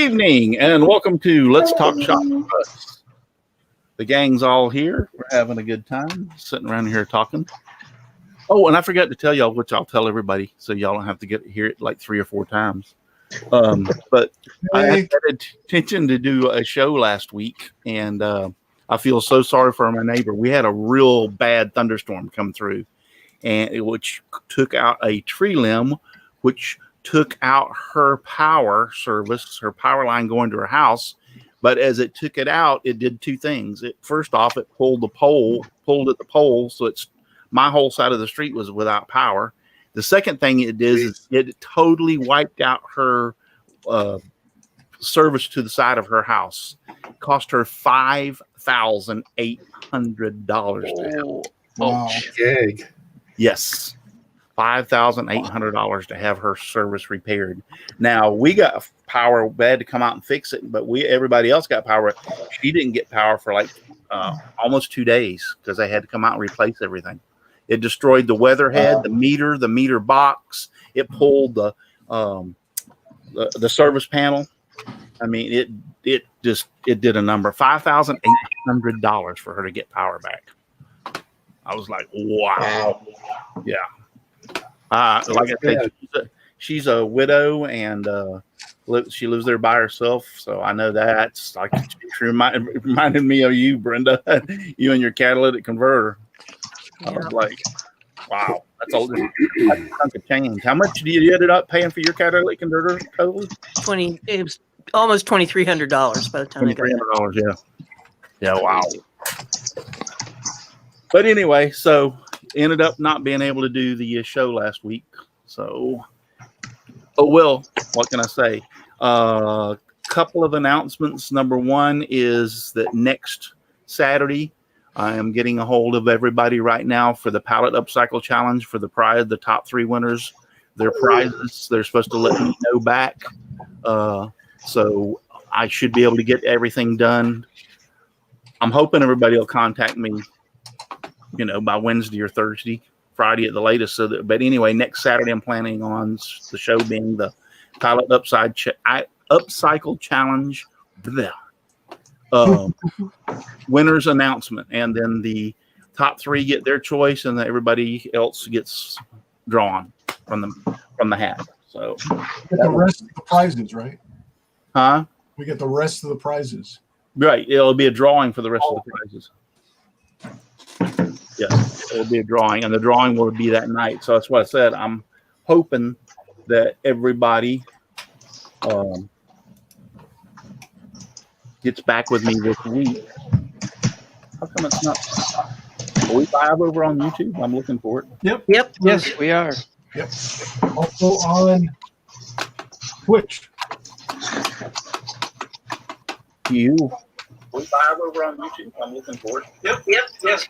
evening and welcome to Let's Talk Shop with Russ. The gang's all here. We're having a good time sitting around here talking. Oh, and I forgot to tell y'all, which I'll tell everybody so y'all don't have to hear it like 3 or 4 times. But I had intention to do a show last week, and I feel so sorry for my neighbor. We had a real bad thunderstorm come through, which took out a tree limb, which took out her power service, her power line going to her house. But as it took it out, it did 2 things. First off, it pulled at the pole, so my whole side of the street was without power. The second thing it did is it totally wiped out her service to the side of her house. It cost her $5,800 to have. Wow. Gig. Yes. $5,800 to have her service repaired. Now we got power. We had to come out and fix it, but everybody else got power. She didn't get power for like almost 2 days because they had to come out and replace everything. It destroyed the weather head, the meter box. It pulled the service panel. I mean, it did a number, $5,800 for her to get power back. I was like, wow. Yeah. Like I said, she's a widow and she lives there by herself. So I know that's like reminded me of you, Brenda, you and your catalytic converter. I was like, wow, that's a chunk of change. How much did you ended up paying for your catalytic converter totally? It was almost $2,300 by the time I got it. $2,300, yeah, wow. But anyway, so ended up not being able to do the show last week. So, what can I say? Couple of announcements. Number one is that next Saturday, I am getting a hold of everybody right now for the Pallet Upcycle Challenge for the prize, the top 3 winners. Their prizes, they're supposed to let me know back. So I should be able to get everything done. I'm hoping everybody will contact me, by Wednesday or Thursday, Friday at the latest. But anyway, next Saturday, I'm planning on the show being the Pallet Upcycle Challenge. Winners announcement, and then the top 3 get their choice, and everybody else gets drawn from the hat. So we get the rest of the prizes, right? Huh? We get the rest of the prizes. Right. It'll be a drawing for the rest of the prizes. Yes, it'll be a drawing, and the drawing will be that night. So that's what I said. I'm hoping that everybody gets back with me this week. How come it's not? Are we live over on YouTube? I'm looking for it. Yep. Yes, we are. Yep. Also on Twitch. We live over on YouTube. I'm looking for it. Yep. Yes.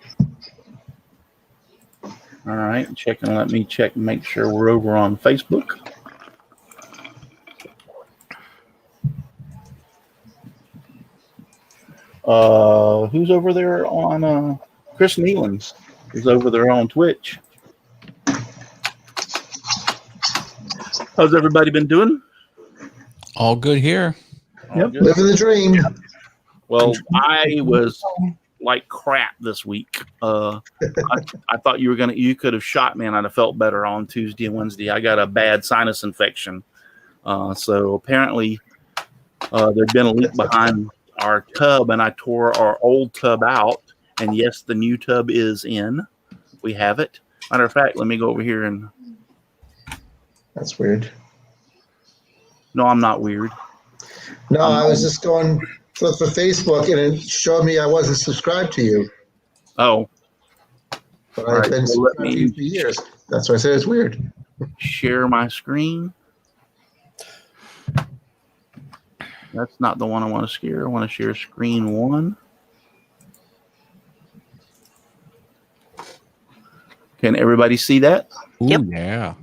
All right. Let me check and make sure we're over on Facebook. Who's over there on Chris Nealon is over there on Twitch. How's everybody been doing? All good here. Yep. Good. Living the dream. Well, I was like crap this week. I thought you could have shot me and I'd have felt better on Tuesday and Wednesday. I got a bad sinus infection. So apparently there'd been a leak behind our tub, and I tore our old tub out, and yes, the new tub is in. We have it. Matter of fact, let me go over here and. That's weird. No, I'm not weird. No, I was just going for Facebook, and it showed me I wasn't subscribed to you. Oh. But I've been subscribed to you for years. That's why I said it's weird. Share my screen. That's not the one I want to share. I want to share screen 1. Can everybody see that? Ooh, Yep. Yeah.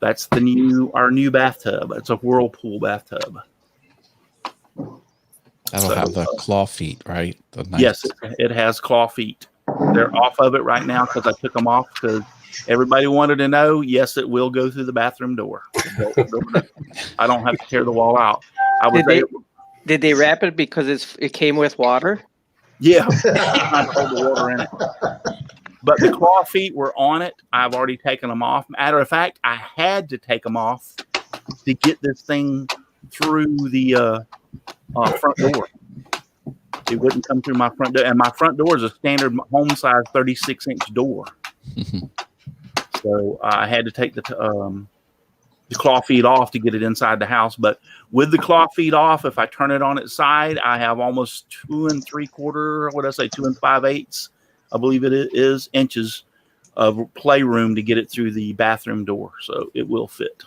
That's our new bathtub. It's a Whirlpool bathtub. That'll have the claw feet, right? Yes, it has claw feet. They're off of it right now because I took them off because everybody wanted to know. Yes, it will go through the bathroom door. I don't have to tear the wall out. I was able. Did they wrap it because it came with water? Yeah, trying to hold the water in it. But the claw feet were on it. I've already taken them off. Matter of fact, I had to take them off to get this thing through the front door. It wouldn't come through my front door, and my front door is a standard home size 36-inch door. So I had to take the claw feet off to get it inside the house. But with the claw feet off, if I turn it on its side, I have almost 2 3/4, 2 5/8, I believe it is, inches of playroom to get it through the bathroom door. So it will fit.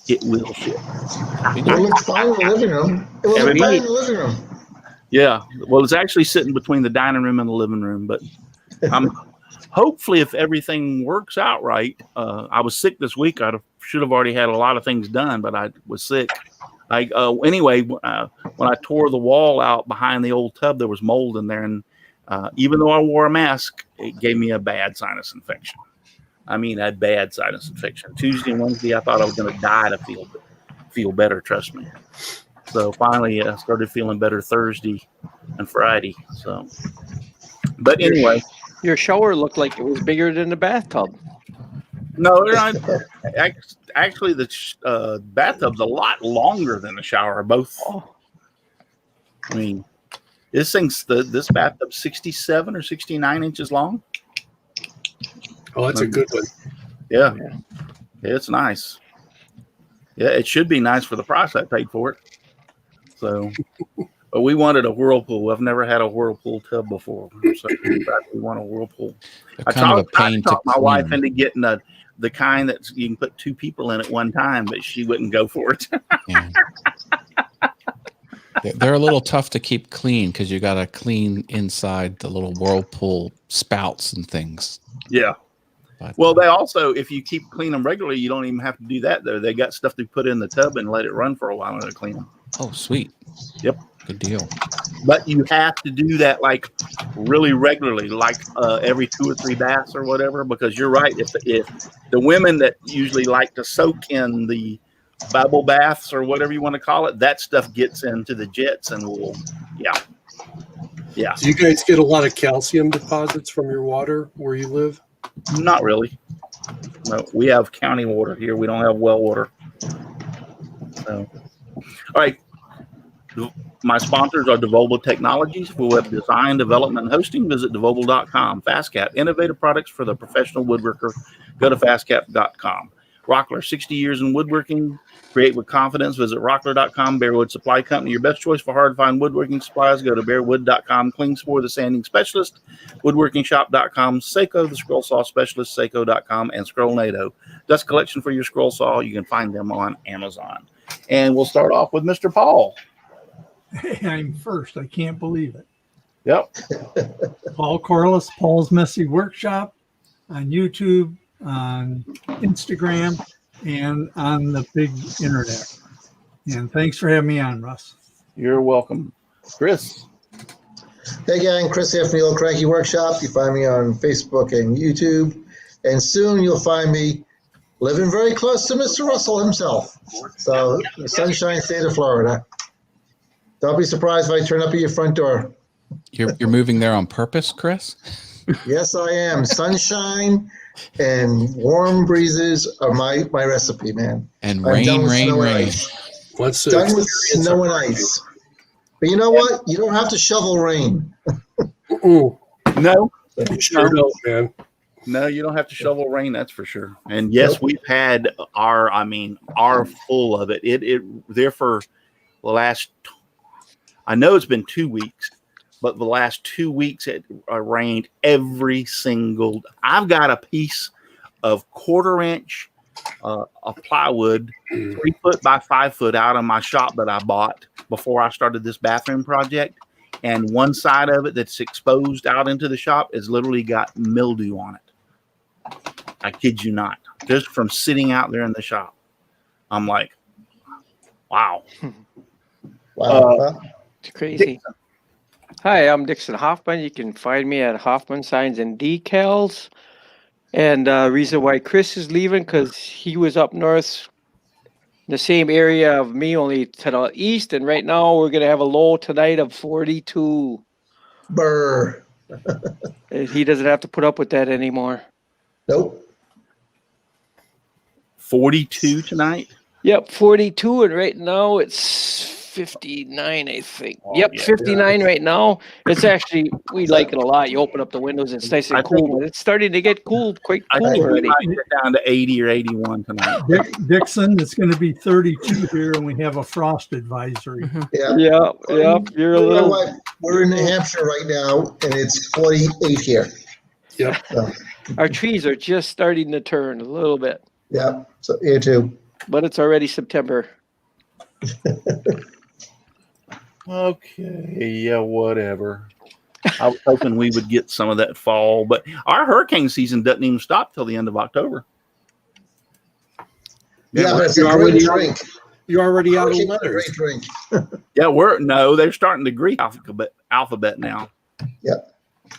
It will fit. It looks fine in the living room. It will look fine in the living room. Yeah. Well, it's actually sitting between the dining room and the living room, but I'm hopefully if everything works out right. I was sick this week. Should have already had a lot of things done, but I was sick. Anyway, when I tore the wall out behind the old tub, there was mold in there. And even though I wore a mask, it gave me a bad sinus infection. I mean, a bad sinus infection. Tuesday and Wednesday, I thought I was going to die to feel better. Trust me. So finally, I started feeling better Thursday and Friday. So, but anyway, your shower looked like it was bigger than the bathtub. No, actually, the bathtub's a lot longer than the shower. Both. Oh. I mean, this bathtub's 67 or 69 inches long. Oh, that's a good one. Yeah, it's nice. Yeah, it should be nice for the price I paid for it. So, but we wanted a Whirlpool. I've never had a Whirlpool tub before, so we want a Whirlpool. I tried to talk my wife into getting the kind that you can put 2 people in at one time, but she wouldn't go for it. Yeah. They're a little tough to keep clean because you got to clean inside the little Whirlpool spouts and things. Yeah. But, well, they also, if you keep cleaning them regularly, you don't even have to do that, though. They got stuff to put in the tub and let it run for a while and to clean them. Oh, sweet. Yep. Good deal. But you have to do that like really regularly, like every 2 or 3 baths or whatever, because you're right. If the women that usually like to soak in the bubble baths or whatever you want to call it, that stuff gets into the jets and yeah. Do you guys get a lot of calcium deposits from your water where you live? Not really. No, we have county water here. We don't have well water. So, all right. My sponsors are Devobel Technologies for web design, development, and hosting. Visit devobel.com. FastCap, innovative products for the professional woodworker. Go to fastcap.com. Rockler, 60 years in woodworking. Create with confidence. Visit rockler.com. Bearwood Supply Company, your best choice for hard-to-find woodworking supplies. Go to bearwood.com. Klingspor, the sanding specialist. Woodworkingshop.com. Seiko, the scroll saw specialist. Seiko.com. And Scrollnado. Dust collection for your scroll saw. You can find them on Amazon. And we'll start off with Mr. Paul. Hey, I'm first. I can't believe it. Yep. Paul Corliss, Paul's Messy Workshop on YouTube, on Instagram, and on the big internet. And thanks for having me on, Russ. You're welcome. Chris. Hey gang, Chris here from the Old Cranky Workshop. You find me on Facebook and YouTube. And soon you'll find me living very close to Mr. Russell himself. So, the Sunshine State of Florida. Don't be surprised if I turn up at your front door. You're moving there on purpose, Chris? Yes, I am. Sunshine and warm breezes are my recipe, man. And rain. Done with snow and ice. But you know what? You don't have to shovel rain. No. You sure don't, man. No, you don't have to shovel rain, that's for sure. And yes, we've had our full of it. It there for the last, I know it's been 2 weeks, but the last 2 weeks it rained every single. I've got a piece of 1/4 inch of plywood, 3 foot by 5 foot out of my shop that I bought before I started this bathroom project. And one side of it that's exposed out into the shop has literally got mildew on it. I kid you not. Just from sitting out there in the shop. I'm like, wow. Wow. It's crazy. Hi, I'm Dixon Hoffman. You can find me at Hoffman Signs and Decals. And reason why Chris is leaving, because he was up north The same area of me, only to the east. And right now we're gonna have a low tonight of 42. Brr. And he doesn't have to put up with that anymore. Nope. 42 tonight. Yep, 42, and right now it's 59, I think. Oh, Yep, yeah. 59 right now. It's actually, we like it a lot. You open up the windows, it's nice and I cool, think- but it's starting to get cool, quite I cool think we already. might get down to 80 or 81 tonight. Dixon, it's going to be 32 here, and we have a frost advisory. Yeah. Yep, you're a You know little. what? We're in New Hampshire right now, and it's 48 here. Yep. So, Our trees are just starting to turn a little bit, yeah. So here too. but it's already September. Okay, yeah, whatever. I was hoping we would get some of that fall, but our hurricane season doesn't even stop till the end of October. Yeah, but it's a You're great already drink. You're already out of Hurricane's a letters. great drink. Yeah, they're starting the Greek alphabet now.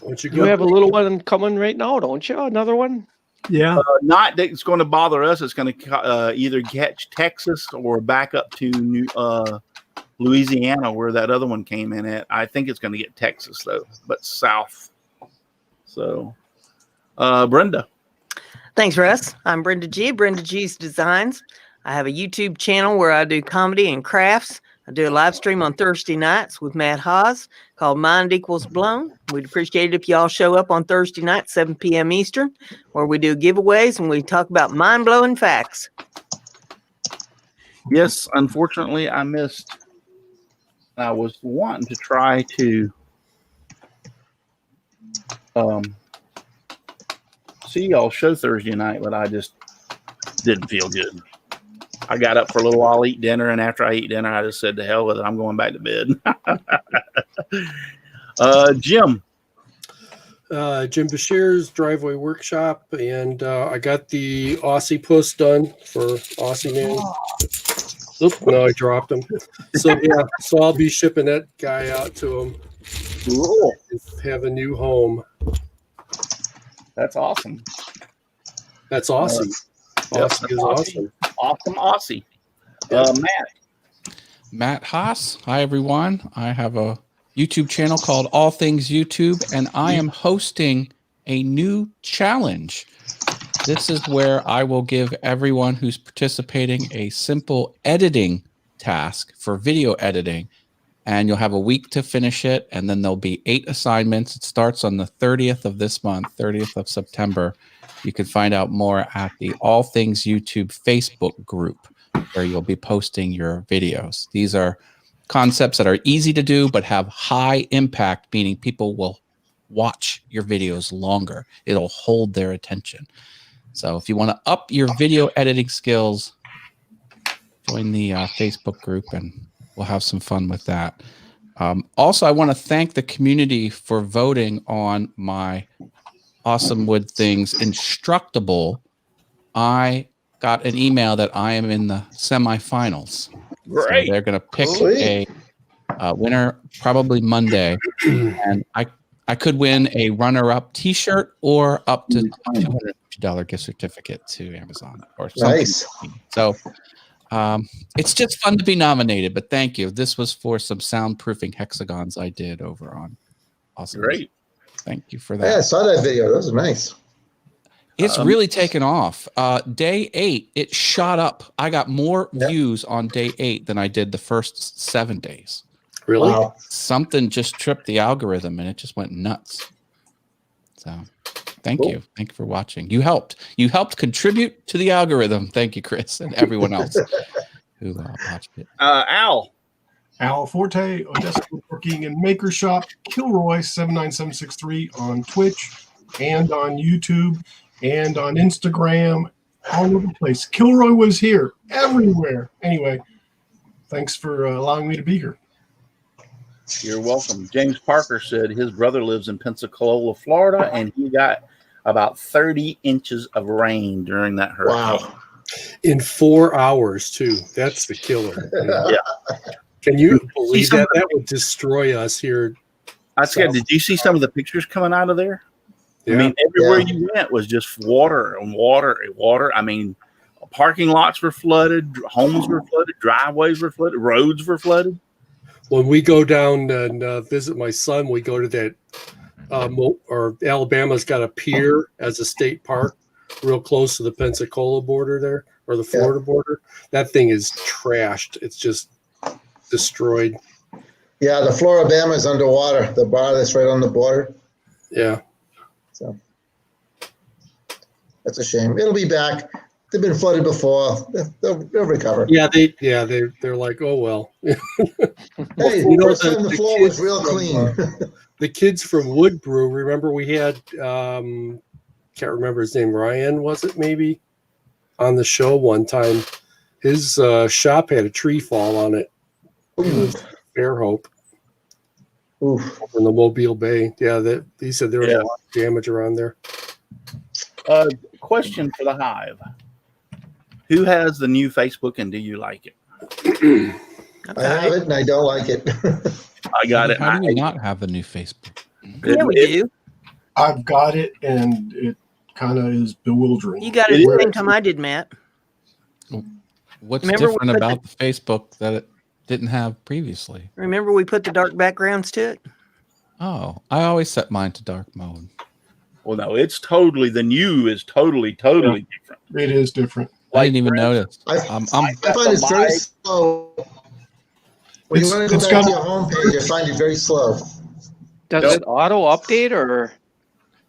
Don't you You go? have a little one coming right now, don't you? Another one? Yeah, Not that it's going to bother us. It's going to either catch Texas or back up to Louisiana, where that other one came in at. I think it's going to get Texas though, but south. So, Brenda. Thanks, Russ. I'm Brenda G. Brenda G's Designs. I have a YouTube channel where I do comedy and crafts. I do a live stream on Thursday nights with Matt Haas called Mind Equals Blown. We'd appreciate it if y'all show up on Thursday night, 7 p.m. Eastern, where we do giveaways and we talk about mind-blowing facts. Yes, unfortunately, I missed. I was wanting to try to see y'all show Thursday night, but I just didn't feel good. I got up for a little while, eat dinner, and after I eat dinner, I just said, "To hell with it, I'm going back to bed." Jim. Jim Bashir's Driveway Workshop, and I got the Aussie Puss done for Aussie Man. Oop, no, I dropped him. So yeah, so I'll be shipping that guy out to him. Cool. Have a new home. That's awesome. That's awesome. Yep, Aussie is awesome. Awesome Aussie. Matt Haas. Hi, everyone. I have a YouTube channel called All Things YouTube, and I am hosting a new challenge. This is where I will give everyone who's participating a simple editing task for video editing, and you'll have a week to finish it, and then there'll be 8 assignments. It starts on the 30th of this month, 30th of September. You can find out more at the All Things YouTube Facebook group, where you'll be posting your videos. These are concepts that are easy to do but have high impact, meaning people will watch your videos longer. It'll hold their attention. So if you want to up your video editing skills, join the Facebook group and we'll have some fun with that. Also, I want to thank the community for voting on my Awesome Wood Things Instructable. I got an email that I am in the semifinals. Great. So they're going to pick Sweet. a winner probably Monday, and I could win a runner-up T-shirt or up to $250 gift certificate to Amazon or something. Nice. So it's just fun to be nominated. But thank you. This was for some soundproofing hexagons I did over on Awesome. Great. Thank you for Yeah, I that. saw that video. That was nice. It's really taken off. Day 8, it shot up. I got more views on day 8 than I did the first 7 days. Really? Wow. Something just tripped the algorithm and it just went nuts. So thank you. Thank you for watching. You helped. You helped contribute to the algorithm. Thank you, Chris, and everyone else who watched it. Al. Al Forte, Odessa Woodworking and Maker Shop, Kilroy 79763 on Twitch and on YouTube and on Instagram, all over the place. Kilroy was here, everywhere. Anyway, thanks for allowing me to be here. You're welcome. James Parker said his brother lives in Pensacola, Florida, and he got about 30 inches of rain during that hurricane. Wow. In 4 hours too. That's the killer. Yeah. Can you believe some- that? That would destroy us here. I said, did you see some of the pictures coming out of there? Yeah. I mean, everywhere you went was just water and water and water. I mean, parking lots were flooded, homes were flooded, driveways were flooded, roads were flooded. When we go down and visit my son, we go to that, or Alabama's got a pier as a state park, real close to the Pensacola border there, or the Florida border. That thing is trashed. It's just destroyed. Yeah, the Floribama is underwater. The bar that's right on the border. Yeah. So that's a shame. It'll be back. They've been flooded before. They'll recover. Yeah, they're like, oh well. Hey, You know, first time the floor was kids real from, clean. the kids from Wood Brew, remember we had can't remember his name, Ryan, was it maybe, on the show one time. His shop had a tree fall on it. It was Fairhope. Oof. In the Mobile Bay. Yeah, he said there was a lot of damage around there. Question for the Hive. Who has the new Facebook and do you like it? I have it and I don't like it. I got it. How do you not have the new Facebook? Yeah, we do. I've got it, and it kind of is bewildering. You got it at the same time I did, Matt. What's Remember different we put about the Facebook that it didn't have previously? Remember we put the dark backgrounds to it? Oh, I always set mine to dark mode. Well, no, it's totally, the new is totally different. It is different. I didn't even notice. I find it's very slow. When you want to go back to your homepage, I find it very slow. Does it auto update or?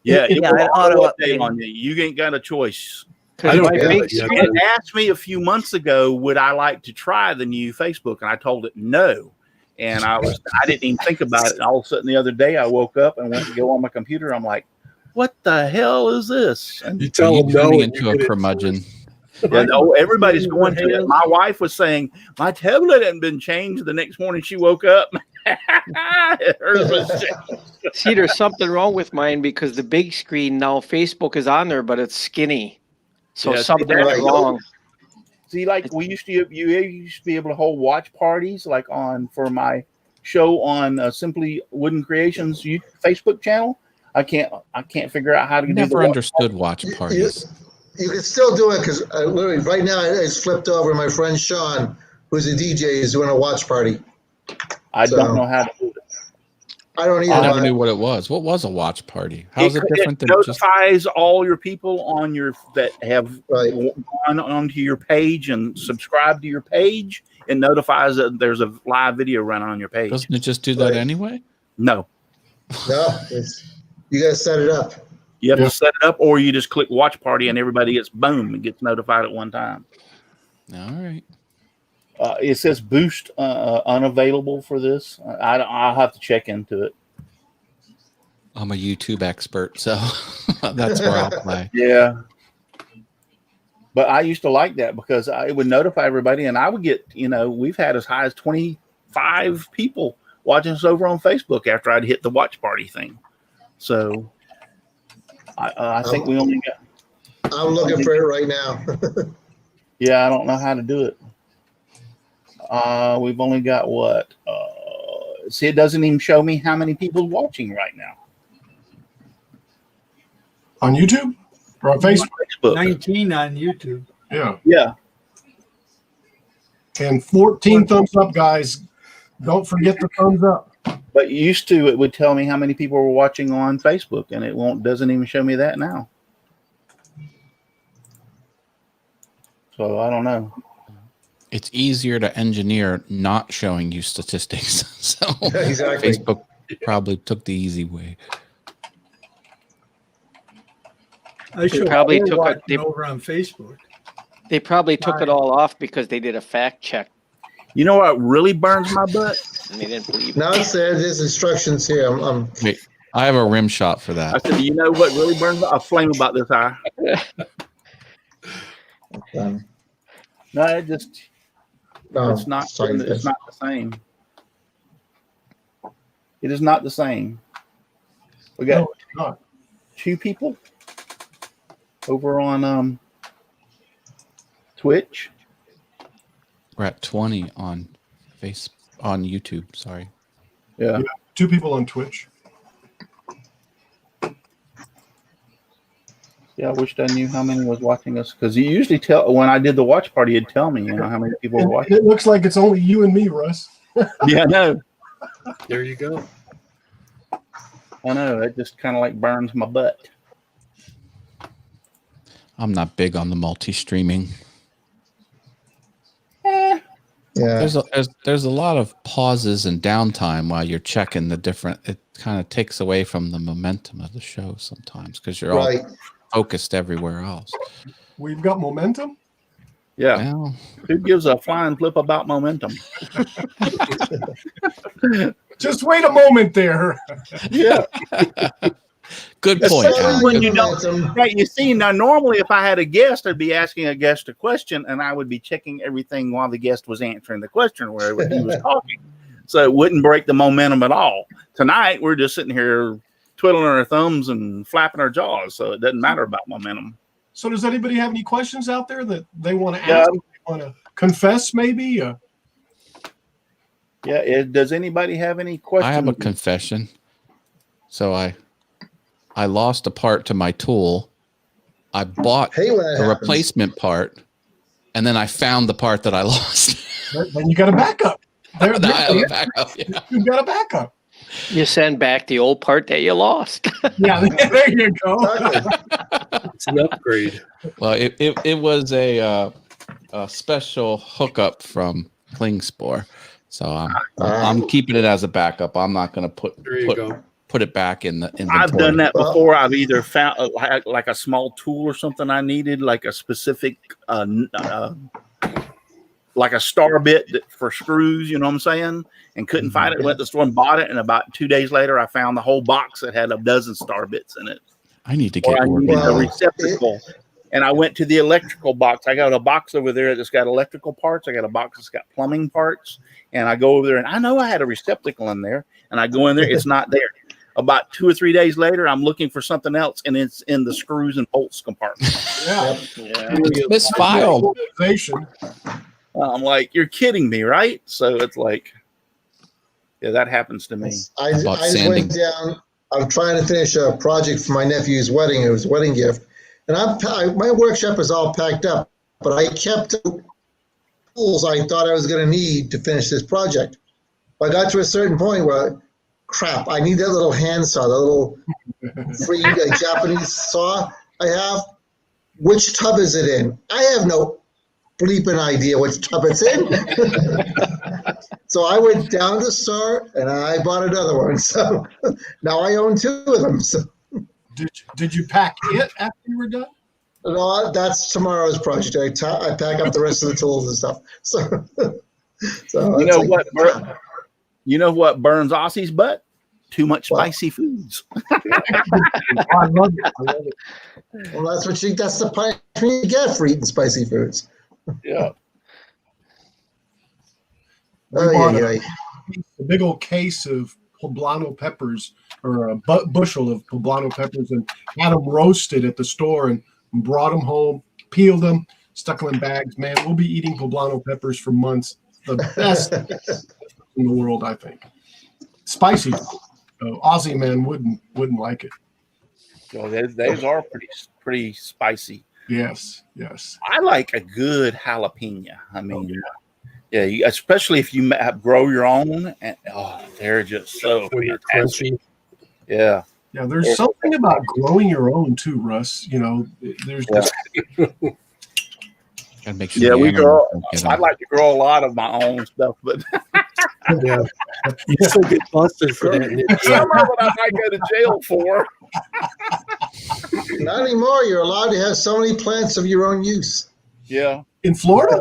Yeah, it Yeah, will it auto auto update update. on you. You ain't got a choice. I don't My have big it yet. screen- It asked me a few months ago, would I like to try the new Facebook? And I told it no. And I didn't even think about it. And all of a sudden the other day I woke up and went to go on my computer. I'm like, what the hell is this? And You tell them no. turning and into you a get it curmudgeon. yeah, no, everybody's going to it. My wife was saying, my tablet hadn't been changed. The next morning she woke up. Hers was changed. See, there's something wrong with mine because the big screen now, Facebook is on there, but it's skinny. So Yeah, see, something's that's- wrong. See, like you used to be able to hold watch parties, like for my show on Simply Wooden Creations Facebook channel. I can't figure out how to do Never the understood watch parties. You can still do it because literally right now it's flipped over. My friend Sean, who's a DJ, is doing a watch party. I So- don't know how to do it. I don't either. I never but knew what it was. What was a watch party? How's it different than just? notifies all your people on that have Right. gone onto your page and subscribed to your page. It notifies that there's a live video running on your page. Doesn't it just do that Right. anyway? No, No, you got to set it up. you have Yeah. to set it up, or you just click watch party and everybody gets boom and gets notified at one time. All right. It says boost unavailable for this. I'll have to check into it. I'm a YouTube expert, so that's where I'll play. Yeah. But I used to like that because it would notify everybody, and I would get, we've had as high as 25 people watching us over on Facebook after I'd hit the watch party thing. So I think we only got. I'm looking for it right now. Yeah, I don't know how to do it. We've only got what? See, it doesn't even show me how many people watching right now On YouTube or on Facebook? Facebook. 19 on YouTube. Yeah. Yeah. And 14 thumbs up, guys. Don't forget the thumbs up. But used to, it would tell me how many people were watching on Facebook, and it doesn't even show me that now. So I don't know. It's easier to engineer not showing you statistics. So Exactly. Facebook probably took the easy way. I show probably more took a- watching they- over on Facebook. They probably took it all off because they did a fact check You know what really burns my butt? and they didn't believe it. Now it's there. There's instructions here. Wait, I have a rim shot for I that. said, you know what really burns my? I'll flame about this eye. No, it just no, it's not. sorry, It's not the same. It is not the same. We got No, it's not. 2 people over on Twitch. We're at 20 on YouTube. Sorry. Yeah. 2 people on Twitch. Yeah, I wished I knew how many was watching us, because you usually tell when I did the watch party, you'd tell me, how many people were And watching. it looks like it's only you and me, Russ. Yeah, I know. There you go. I know. It just kind of like burns my butt. I'm not big on the multi-streaming. Yeah. There's a lot of pauses and downtime while you're checking the different. It kind of takes away from the momentum of the show sometimes because you're Right. all focused everywhere else. We've got momentum. Yeah. Well, Who gives a flying flip about momentum? Just wait a moment there. Yeah. good point. Especially Al. when Good you point. don't. Right. You see, now normally if I had a guest, I'd be asking a guest a question, and I would be checking everything while the guest was answering the question where he was talking, so it wouldn't break the momentum at all. Tonight we're just sitting here twiddling our thumbs and flapping our jaws, so it doesn't matter about momentum. So does anybody have any questions out there that they want to Yeah. ask? They want to confess maybe? Yeah. Does anybody have any questions? I have a confession. So I lost a part to my tool. I bought Hey, when that a happens. replacement part, and then I found the part that I lost. Then you got a backup. I have a backup, yeah. You've got a backup. You send back the old part that you lost. Yeah, there you go. Exactly. It's an upgrade. Well, it was a special hookup from Klingspor, so I'm keeping it as a backup. I'm not going to There you go. put it back in the inventory. I've done that before. I've either found like a small tool or something I needed, like a specific, like a star bit for screws, you know what I'm saying? And couldn't find it. Went to the store and bought it. And about 2 days later, I found the whole box that had a dozen star bits in it. I need to Or get I more. needed a receptacle. And I went to the electrical box. I got a box over there that's got electrical parts. I got a box that's got plumbing parts. And I go over there and I know I had a receptacle in there. And I go in there, it's not there. About 2 or 3 days later, I'm looking for something else, and it's in the screws and bolts compartment. Yeah. It's misfiled. Organization. I'm like, you're kidding me, right? So it's like, yeah, that happens to me. I About just sanding. went down. I'm trying to finish a project for my nephew's wedding. It was a wedding gift. And my workshop is all packed up, but I kept tools I thought I was going to need to finish this project. I got to a certain point where, crap, I need that little hand saw, that little free Japanese saw I have. Which tub is it in? I have no bleeping idea which tub it's in. So I went down to the store and I bought another one. So now I own 2 of them. So. Did you pack it after you were done? No, that's tomorrow's project. I pack up the rest of the tools and stuff. So You know what burns Aussie's butt? Too much spicy foods. I love it. I love it. Well, that's the punishment you get for eating spicy foods. Yeah. We bought yeah. a big old case of poblano peppers, or a bushel of poblano peppers, and had them roasted at the store and brought them home, peeled them, stuck them in bags. Man, we'll be eating poblano peppers for months. The best in the world, I think. Spicy. Aussie man wouldn't like it. So those are pretty spicy. Yes. I like a good jalapeno. I mean, yeah, especially if you grow your own, and they're just so When you're fantastic. crunchy. Yeah. Yeah, there's something about growing your own too, Russ. You know, there's just Gotta make sure Yeah, the we animals grow. don't get I'd them. like to grow a lot of my own stuff, but Yeah. You still get busted for that. Nick. some of it I might go to jail for. Not anymore. You're allowed to have so many plants of your own use. Yeah. in Florida.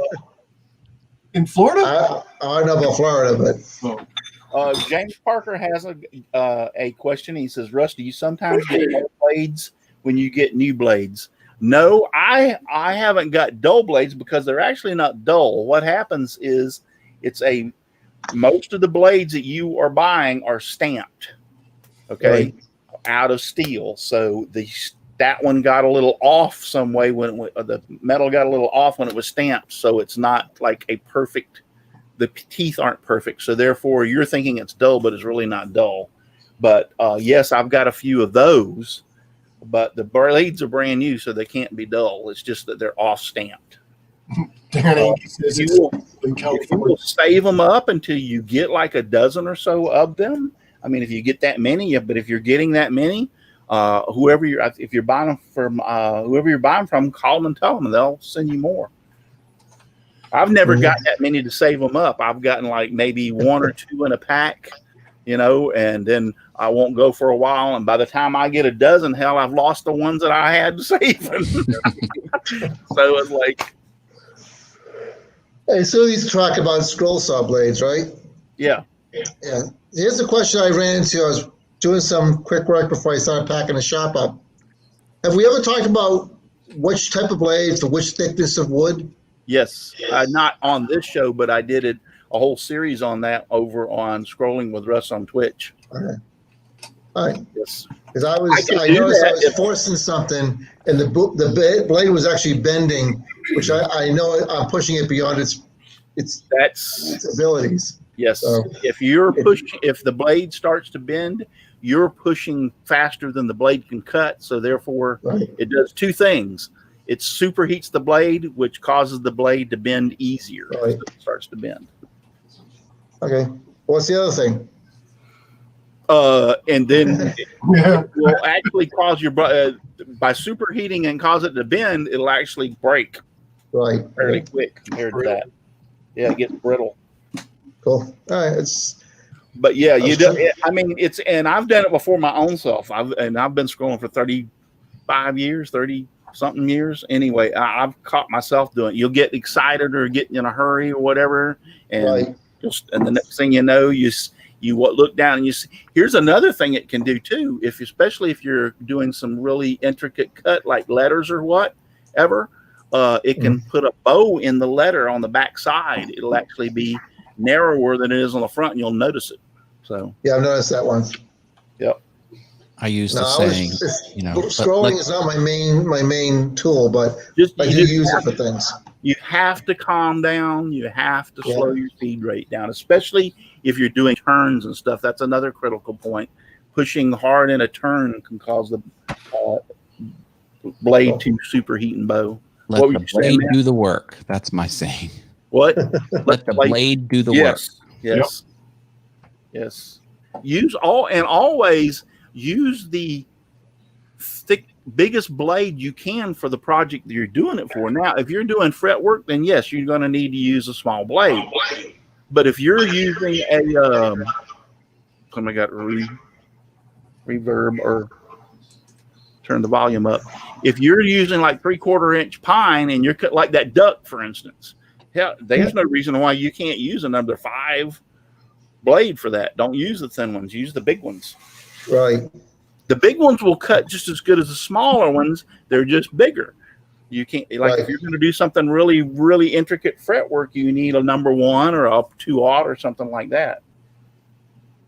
In Florida? I don't know about Florida, but James Parker has a question. He says, "Russ, do you sometimes get dull blades when you get new blades?" No, I haven't got dull blades because they're actually not dull. What happens is most of the blades that you are buying are stamped, okay, out of steel. So that one got a little off some way when the metal got a little off when it was stamped. So it's not like a perfect. The teeth aren't perfect, so therefore you're thinking it's dull, but it's really not dull. But yes, I've got a few of those, but the blades are brand new, so they can't be dull. It's just that they're off stamped. Dan says You it's will, in if you California. will save them up until you get like a dozen or so of them. I mean, if you get that many, but if you're getting that many, if you're buying them from whoever you're buying from, call them and tell them, and they'll send you more. I've never got that many to save them up. I've gotten like maybe one or two in a pack, and then I won't go for a while. And by the time I get a dozen, hell, I've lost the ones that I had to save. So it's like, Hey, so he's talking about scroll saw blades, right? yeah. Yeah. Here's the question I ran into. I was doing some quick work before I started packing the shop up. Have we ever talked about which type of blades or which thickness of wood? Yes, not on this show, but I did a whole series on that over on Scrolling with Russ on Twitch. Okay. All right. Yes, Because I can do noticed that I was forcing something, and the blade was actually bending, which I know I'm pushing it beyond its abilities. yes. So, If the blade starts to bend, you're pushing faster than the blade can cut. So therefore, it does two things. It superheats the blade, which causes the blade to bend easier. Right. So it starts to bend. Okay. What's the other thing? And then it will actually cause by superheating and cause it to bend, it'll actually break fairly quick compared to that. Yeah, it gets brittle. Cool. All right. But yeah, you do. I mean, and I've done it before my own self. I've been scrolling for 35 years, 30 something years. Anyway, I've caught myself doing it. You'll get excited or get in a hurry or whatever, and and the next thing you know, you look down and you see. Here's another thing it can do too. Especially if you're doing some really intricate cut like letters or whatever, it can put a bow in the letter on the back side. It'll actually be narrower than it is on the front, and you'll notice it. So yeah, I've noticed that one. Yep. I use the saying, scrolling is not my main tool, but I do use it for things. You have to calm down. You have to slow your feed rate down, especially if you're doing turns and stuff. That's another critical point. Pushing hard in a turn can cause the blade to superheat and bow. Let the blade do the work. That's my saying. What? Let the blade do the work. Yes. Yes. Always use the biggest blade you can for the project that you're doing it for. Now, if you're doing fret work, then yes, you're going to need to use a small blade. But if you're using somebody got reverb or turn the volume up. If you're using like 3/4 inch pine and you're cut like that duck, for instance, hell, there's no reason why you can't use a number 5 blade for that. Don't use the thin ones. Use the big ones. Right. The big ones will cut just as good as the smaller ones. They're just bigger. You can't if you're going to do something really, really intricate fretwork, you need a number 1 or a 2/0 or something like that.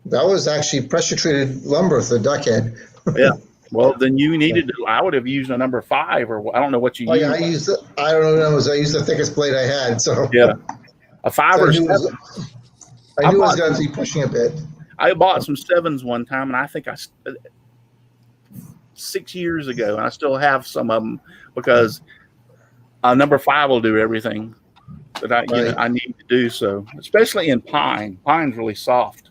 That was actually pressure treated lumber for the duck head. Yeah. Well, then you needed to. I would have used a number 5, or I don't know what you used. Yeah, I don't know. I used the thickest blade I had. So yeah, a 5 or 7. I knew I was going to be pushing a bit. I bought some 7s one time, and I think 6 years ago, and I still have some of them because number 5 will do everything that I need to do. So, especially in pine. Pine's really soft.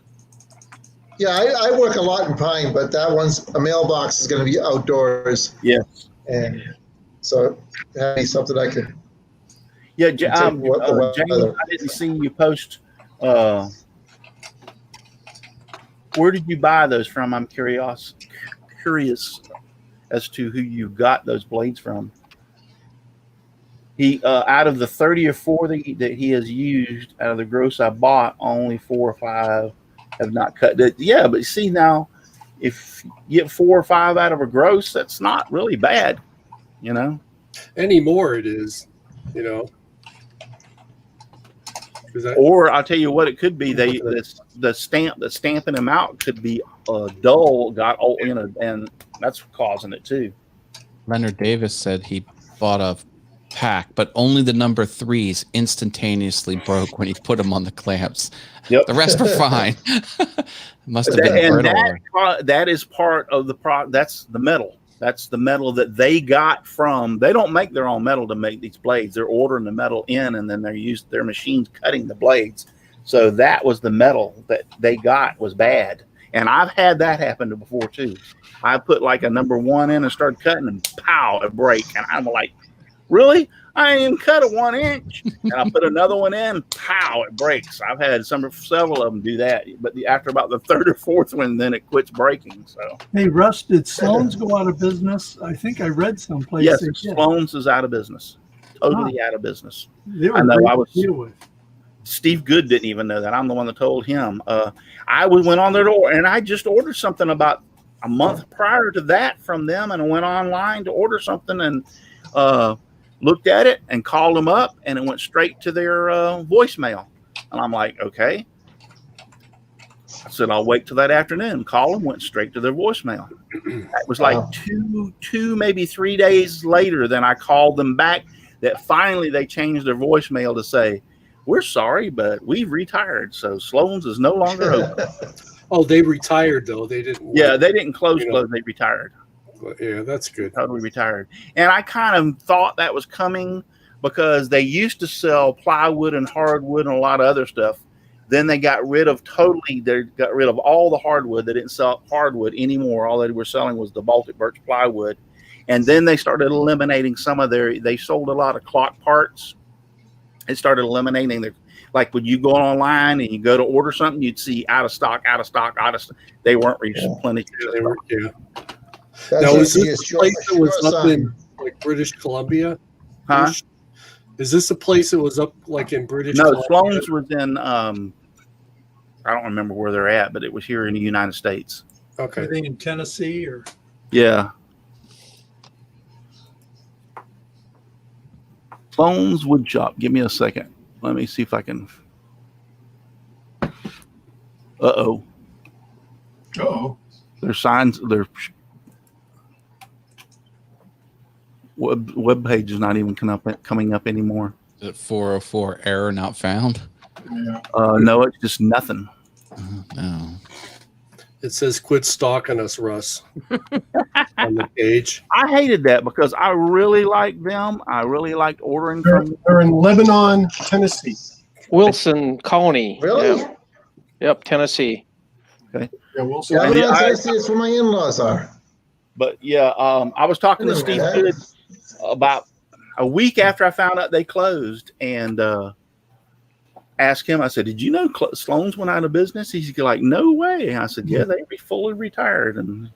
Yeah, I work a lot in pine, but that one's a mailbox is going to be outdoors. Yes. And so having something I could. Yeah, James, I didn't see you post. Where did you buy those from? I'm curious as to who you got those blades from. He out of the 30 or 40 that he has used out of the gross I bought, only 4 or 5 have not cut it. Yeah, but see now, if you get 4 or 5 out of a gross, that's not really bad, Anymore it is, Or I'll tell you what it could be. The stamping them out could be dull, got old, and that's causing it too. Leonard Davis said he bought a pack, but only the number 3s instantaneously broke when he put them on the clamps. Yep. The rest were fine. Must have been brittle. That is part of the that's the metal. That's the metal that they got from. They don't make their own metal to make these blades. They're ordering the metal in, and then their machines cutting the blades. So that was the metal that they got was bad. And I've had that happen before too. I put like a number 1 in and started cutting, and pow, it break. And I'm like, really? I ain't even cut a 1 inch. And I put another one in, pow, it breaks. I've had several of them do that. But after about the 3rd or 4th one, then it quits breaking. So Hey, Russ, did Sloan's go out of business? I think I read someplace. yes, they did. Sloan's is out of business. Totally out of business. They were I know. great I to was. deal with. Steve Good didn't even know that. I'm the one that told him. Went on their door, and I just ordered something about a month prior to that from them, and I went online to order something and looked at it and called them up, and it went straight to their voicemail. And I'm like, okay. I said, I'll wait till that afternoon. Call them, went straight to their voicemail. That was like two, maybe 3 days later. Then I called them back. That finally they changed their voicemail to say, we're sorry, but we've retired. So Sloan's is no longer open. Oh, they retired though. They didn't. Yeah, they didn't close. They retired. Yeah, that's good. Totally retired. And I kind of thought that was coming because they used to sell plywood and hardwood and a lot of other stuff. Then they got rid of all the hardwood. They didn't sell hardwood anymore. All they were selling was the Baltic birch plywood. And then they started eliminating some of they sold a lot of clock parts. It started eliminating like when you go online and you go to order something, you'd see out of stock. They weren't replenished. Yeah, they were. Yeah. That's Now, is just this a place that was up in like British Columbia? Huh? Is this a place that was up like in British? No, Columbia? Sloan's was in. I don't remember where they're at, but it was here in the United States. Okay. Are they in Tennessee or? Yeah. Sloan's Wood Shop. Give me a second. Let me see if I can. Uh-oh. Their signs, their web page is not even coming up anymore. Is it 404 error not found? Yeah. No, it's just nothing. No. It says quit stalking us, Russ, on the page. I hated that because I really liked them. I really liked ordering from them. They're in Lebanon, Tennessee. Wilson County. Really? Yep, Tennessee. Okay. Yeah, we'll see. Yeah, Lebanon, Tennessee is where my in-laws are. But yeah, I was talking to Steve Good about a week after I found out they closed, and asked him. I said, "Did you know Sloan's went out of business?" He's like, "No way." I said, "Yeah, they fully retired." And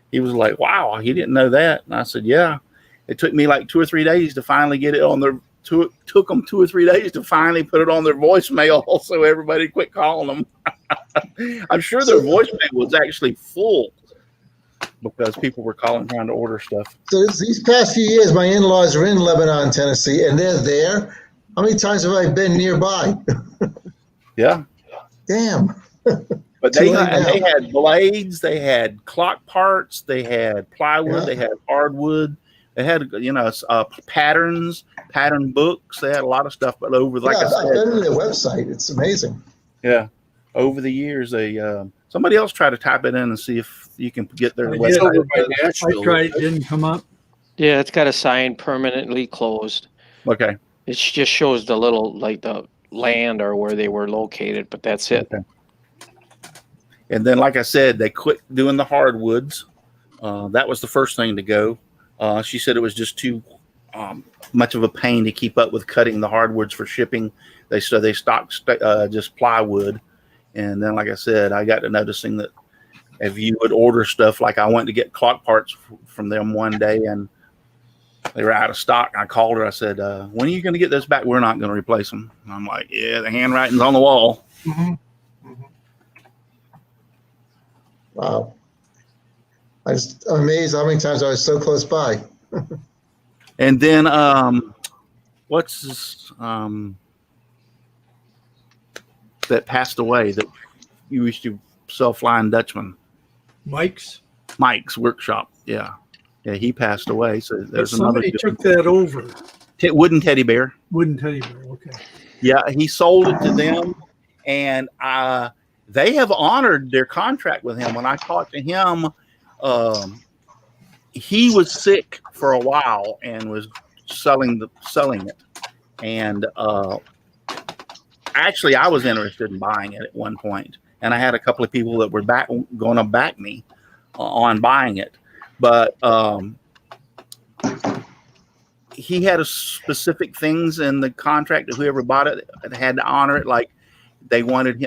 he was like, "Wow, he didn't know that." And I said, "Yeah." It took me like 2 or 3 days to finally get it on their. Took them 2 or 3 days to finally put it on their voicemail, so everybody quit calling them. I'm sure their voicemail was actually full because people were calling trying to order stuff. So these past few years, my in-laws are in Lebanon, Tennessee, and they're there. How many times have I been nearby? Yeah. Damn. But they had blades, they had clock parts, they had plywood, they had hardwood, they had patterns, pattern books. They had a lot of stuff. But over I said, I've been to their website. It's amazing. Yeah, over the years, they somebody else tried to type it in and see if you can get their It's over website. by I Nashville. tried, it didn't come up. Yeah, it's got a sign permanently closed. Okay. It just shows the little, like the land or where they were located, but that's it. Okay. And then, like I said, they quit doing the hardwoods. That was the first thing to go. She said it was just too much of a pain to keep up with cutting the hardwoods for shipping. They stocked just plywood. And then, like I said, I got to noticing that if you would order stuff, like I went to get clock parts from them one day and they were out of stock. I called her. I said, when are you going to get this back? We're not going to replace them. And I'm like, yeah, the handwriting's on the wall. Mm-hmm. Mm-hmm. Wow. I'm amazed how many times I was so close by. And then, what's this, that passed away that you used to sell Flying Dutchman? Mike's. Workshop. Yeah. Yeah, he passed away. So there's Somebody another took that over. wooden teddy bear. Wooden teddy bear. Okay. Yeah, he sold it to them, and they have honored their contract with him. When I talked to him he was sick for a while and was selling it. And actually, I was interested in buying it at one point, and I had a couple of people that were going to back me on buying it, but he had a specific things in the contract that whoever bought it had to honor it. Like they wanted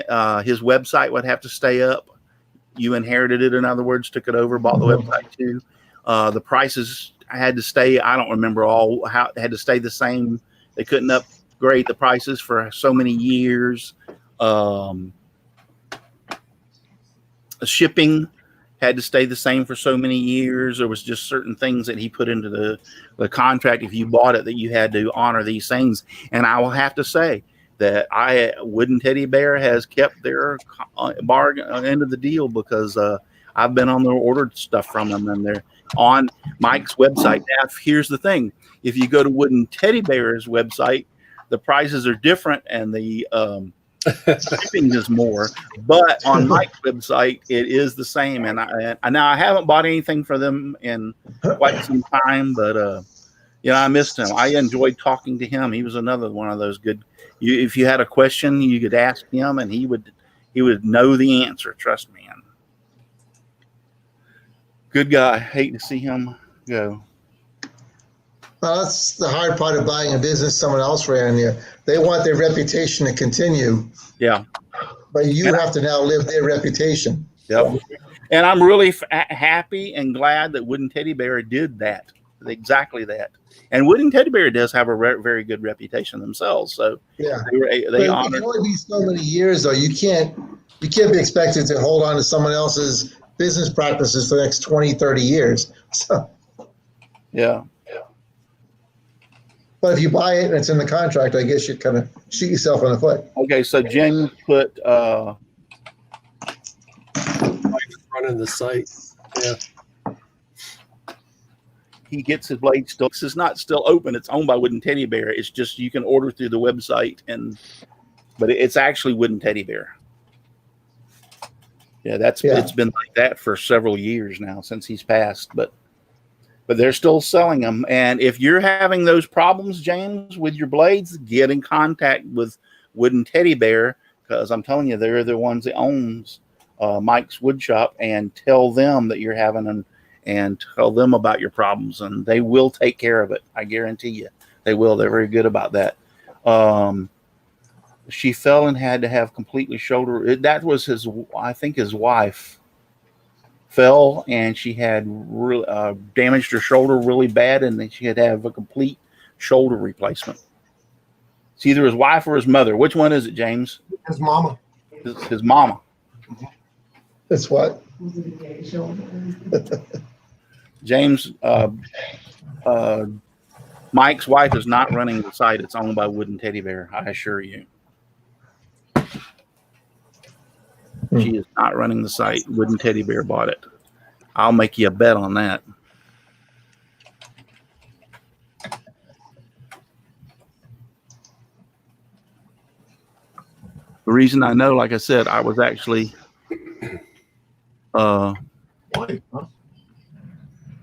his website would have to stay up. You inherited it, in other words, took it over, bought the website too. The prices had to stay. I don't remember how it had to stay the same. They couldn't upgrade the prices for so many years. Shipping had to stay the same for so many years. There was just certain things that he put into the contract. If you bought it, that you had to honor these things. And I will have to say that Wooden Teddy Bear has kept their bargain end of the deal, because I've been on there, ordered stuff from them, and they're on Mike's website. Now, here's the thing: if you go to Wooden Teddy Bear's website, the prices are different and the shipping is more. But on Mike's website, it is the same. And I haven't bought anything for them in quite some time, but I missed him. I enjoyed talking to him. He was another one of those good. If you had a question, you could ask him, and he would know the answer. Trust me. And good guy. Hate to see him go. Well, that's the hard part of buying a business someone else ran you. They want their reputation to continue. Yeah. But you have to now live their reputation. Yep. And I'm really happy and glad that Wooden Teddy Bear did that. Exactly that. And Wooden Teddy Bear does have a very good reputation themselves. So yeah, they honored. It can only be so many years, though. You can't be expected to hold on to someone else's business practices for the next 20, 30 years. So yeah. But if you buy it and it's in the contract, I guess you kind of shoot yourself in the foot. Okay, so Jen put running the site. Yeah. He gets his blade still. This is not still open. It's owned by Wooden Teddy Bear. It's just you can order through the website, but it's actually Wooden Teddy Bear. Yeah, it's been like that for several years now since he's passed, but they're still selling them. And if you're having those problems, James, with your blades, get in contact with Wooden Teddy Bear, because I'm telling you, they're the ones that owns Mike's Wood Shop, and tell them that you're having them, and tell them about your problems, and they will take care of it. I guarantee you they will. They're very good about that. She fell and had to have completely shoulder. That was I think his wife fell, and she had damaged her shoulder really bad, and then she had to have a complete shoulder replacement. It's either his wife or his mother. Which one is it, James? His mama. His mama. That's what? James, Mike's wife is not running the site. It's owned by Wooden Teddy Bear, I assure you. She is not running the site. Wooden Teddy Bear bought it. I'll make you a bet on that. The reason I know, like I said, I was actually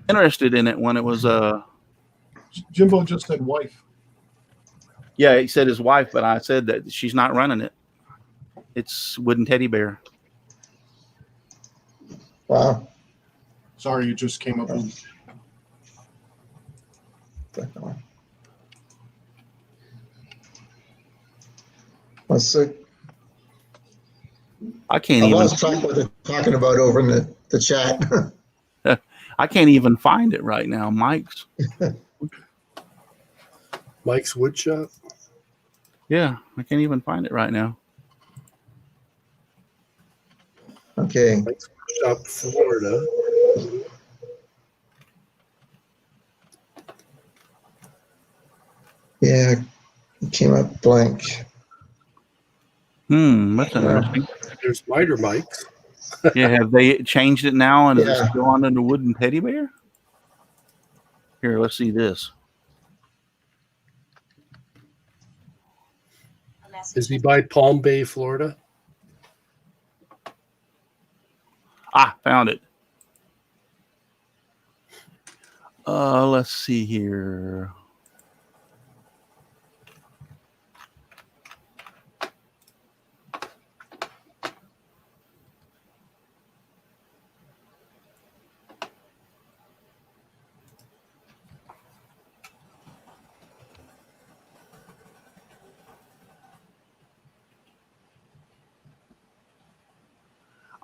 interested in it when it was Jimbo just said wife. Yeah, he said his wife, but I said that she's not running it. It's Wooden Teddy Bear. Wow. Sorry, you just came up with. Let's see. I can't I even lost track what they're talking about over in the chat. I can't even find it right now. Mike's Wood Shop. Yeah, I can't even find it right now. Okay. Mike's Wood Shop, Florida. Yeah, it came up blank. That's interesting. There's Miter Mike's. Yeah, have they changed it now, and is it still on under Wooden Teddy Bear? Here, let's see this. Is he by Palm Bay, Florida? Found it. Let's see here.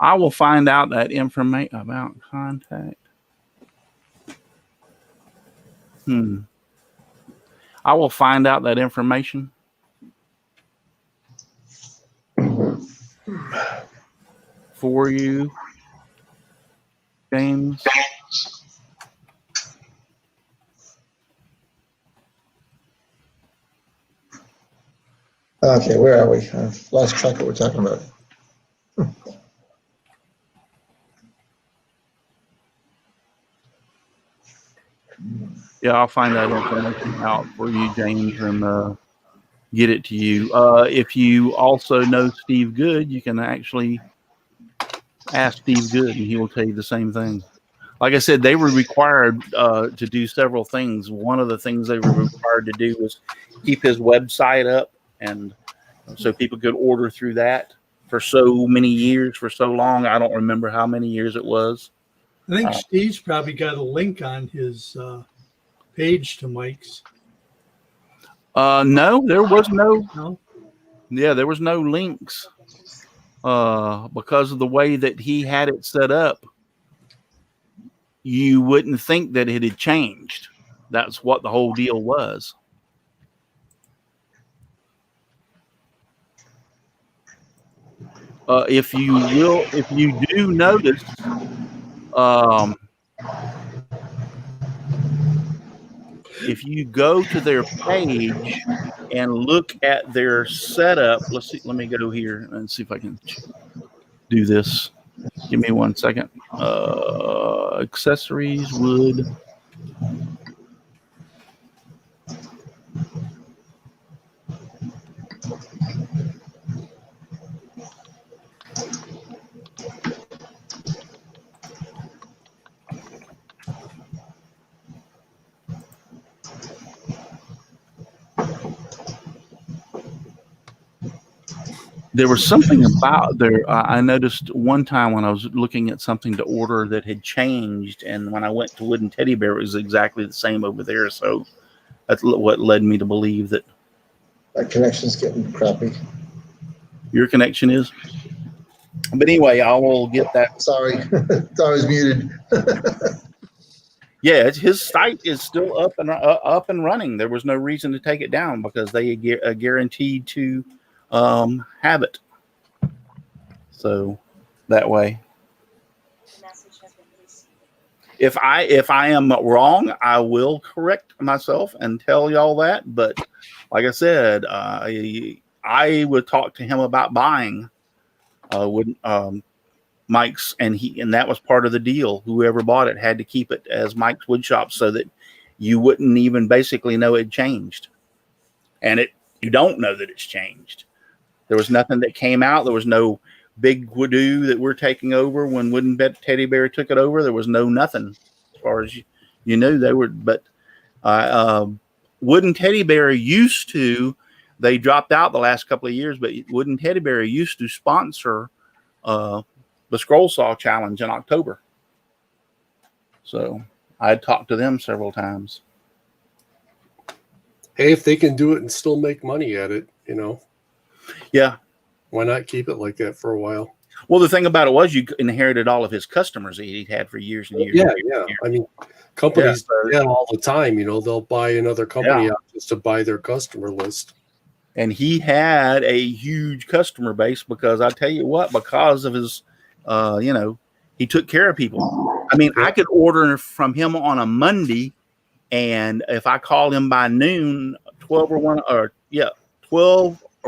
I will find out that information about contact. I will find out that information for you, James. Okay, where are we? I've lost track of what we're talking about. Yeah, I'll find that information out for you, James, and get it to you. If you also know Steve Good, you can actually ask Steve Good, and he will tell you the same thing. Like I said, they were required to do several things. One of the things they were required to do was keep his website up, and so people could order through that for so many years, for so long. I don't remember how many years it was. I think Steve's probably got a link on his page to Mike's. No, there was no. No? Yeah, there was no links because of the way that he had it set up. You wouldn't think that it had changed. That's what the whole deal was. If you do notice, if you go to their page and look at their setup, let's see. Let me go here and see if I can do this. Give me 1 second. Accessories, wood. There was something about there. I noticed one time when I was looking at something to order that had changed, and when I went to Wooden Teddy Bear, it was exactly the same over there. So that's what led me to believe that That connection's getting crappy. your connection is. But anyway, I will get that. Sorry, thought I was muted. Yeah, his site is still up and running. There was no reason to take it down because they are guaranteed to have it. So that way, if I am wrong, I will correct myself and tell y'all that. But like I said, I would talk to him about buying Mike's, and that was part of the deal. Whoever bought it had to keep it as Mike's Woodshop so that you wouldn't even basically know it changed, and you don't know that it's changed. There was nothing that came out. There was no big woodoo that we're taking over when Wooden Teddy Bear took it over. There was no nothing as far as you knew they were. But Wooden Teddy Bear used to. They dropped out the last couple of years, but Wooden Teddy Bear used to sponsor the Scroll Saw Challenge in October. So I had talked to them several times. Hey, if they can do it and still make money at it, Yeah. why not keep it like that for a while? Well, the thing about it was you inherited all of his customers that he'd had for years and years. Yeah, and years yeah. and years. I mean, companies do that all the time. They'll buy another company out just to buy their customer list. And he had a huge customer base because I tell you what, because of his, he took care of people. I mean, I could order from him on a Monday, and if I called him by noon, 12 or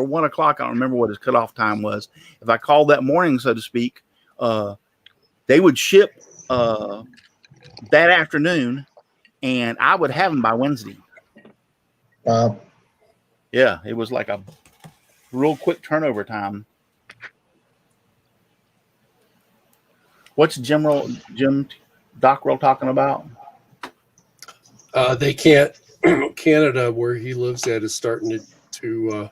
1 o'clock, I don't remember what his cutoff time was. If I called that morning, so to speak, they would ship that afternoon, and I would have them by Wednesday. Yeah, it was like a real quick turnover time. What's Jim Dockrell talking about? They can't. Canada, where he lives at, is starting to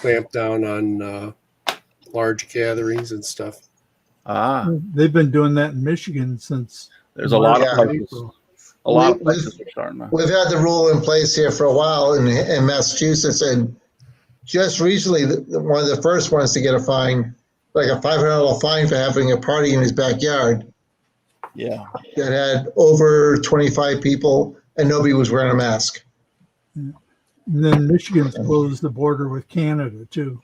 clamp down on large gatherings and stuff. They've been doing that in Michigan since. There's a lot of Yeah. places. April. A lot of places are starting now. We've had the rule in place here for a while in Massachusetts, and just recently, one of the first ones to get a fine, like a $500 fine for having a party in his backyard Yeah. that had over 25 people, and nobody was wearing a mask. And then Michigan's closed the border with Canada too.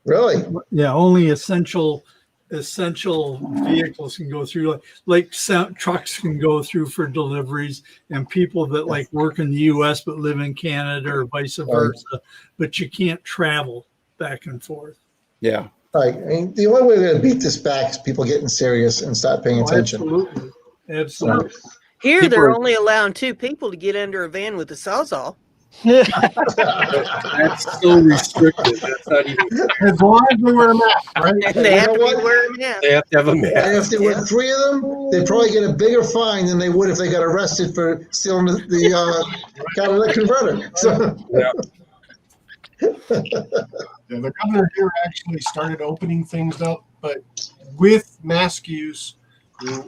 Really? Yeah, only essential vehicles can go through, like trucks can go through for deliveries, and people that like work in the US but live in Canada or vice versa, but you can't travel back and forth. Yeah. Right. I mean, the only way we're going to beat this back is people getting serious and start paying attention. Absolutely. Here, People they're are- only allowing 2 people to get under a van with a sawzall. That's so restricted. That's not even. As long as they wear a mask, right? And they You have know to be what? wearing a mask. They have to have a And if mask. there were 3 of them, they'd probably get a bigger fine than they would if they got arrested for stealing the catalytic converter. So, Yeah, the governor here actually started opening things up, but with mask use,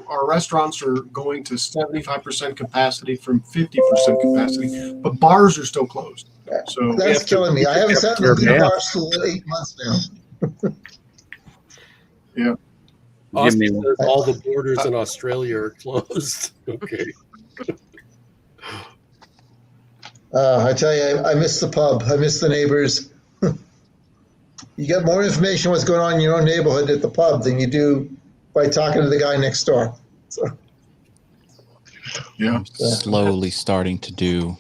our restaurants are going to 75% capacity from 50% capacity, but bars are still closed. So that's killing me. I haven't sat in a good bar school in 8 months now. Give me Austin says all the borders in Australia are closed. Okay. I tell you, I miss the pub. I miss the neighbors. You get more information what's going on in your own neighborhood at the pub than you do by talking to the guy next door. So, yeah, I'm slowly starting to do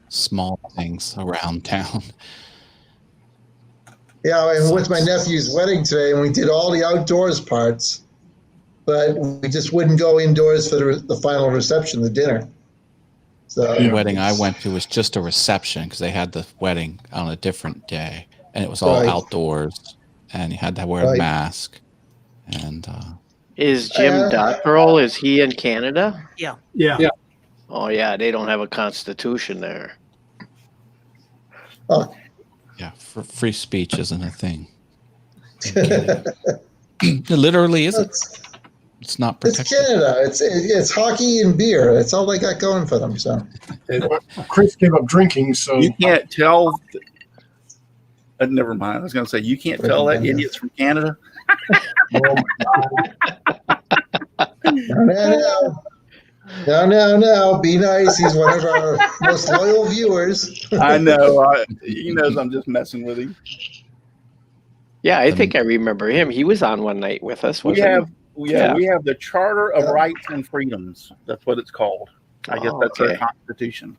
small things around town. yeah, I went to my nephew's wedding today, and we did all the outdoors parts, but we just wouldn't go indoors for the final reception, the dinner. So The wedding I went to was just a reception because they had the wedding on a different day, and it was all Right. outdoors, and you had to wear a Right. mask. And Is Jim Dockeral, is he in Canada? Yeah. Yeah. Oh, yeah, they don't have a constitution there. yeah, free speech isn't a thing. It literally isn't. It's not it's protected. Canada. It's hockey and beer. That's all they got going for them. So Chris gave up drinking, so You can't tell. Never mind. I was going to say you can't tell that idiot's from Canada. No. Be nice. He's one of our most loyal viewers. I know. He knows I'm just messing with him. Yeah, I think I remember him. He was on one night with us. We Wasn't have, Yeah. we have the Charter of Rights and Freedoms. That's what it's called. I guess Oh, that's our okay. constitution.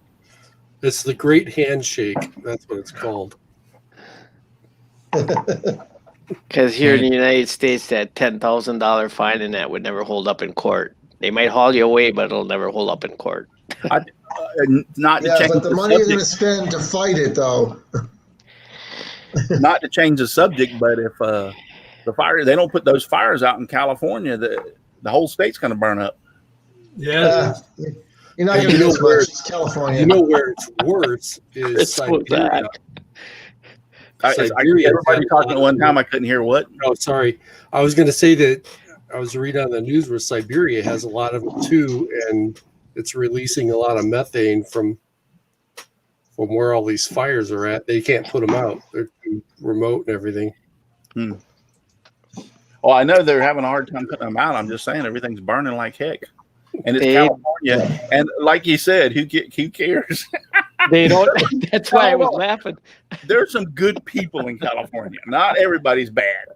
It's the Great Handshake. That's what it's called. Because here in the United States, that $10,000 fine and that would never hold up in court. They might haul you away, but it'll never hold up in court. Not to Yeah, change but the the money you're going to subject, spend to fight it, though. not to change the subject, but if the fire, they don't put those fires out in California, the whole state's going to burn up. Yeah. You're not And going to you know miss where- much. It's California. You know where it's worse is It's so Siberia. bad. I Siberia everybody had talking a at lot one of- time. I couldn't hear what. Oh, sorry. I was going to say that I was reading on the news where Siberia has a lot of it too, and it's releasing a lot of methane from where all these fires are at. They can't put them out; they're too remote and everything. Oh, I know they're having a hard time putting them out. I'm just saying everything's burning like heck, and it's They- California. And like you said, who cares? They don't. That's why I was No. laughing. There's some good people in California. Not everybody's bad.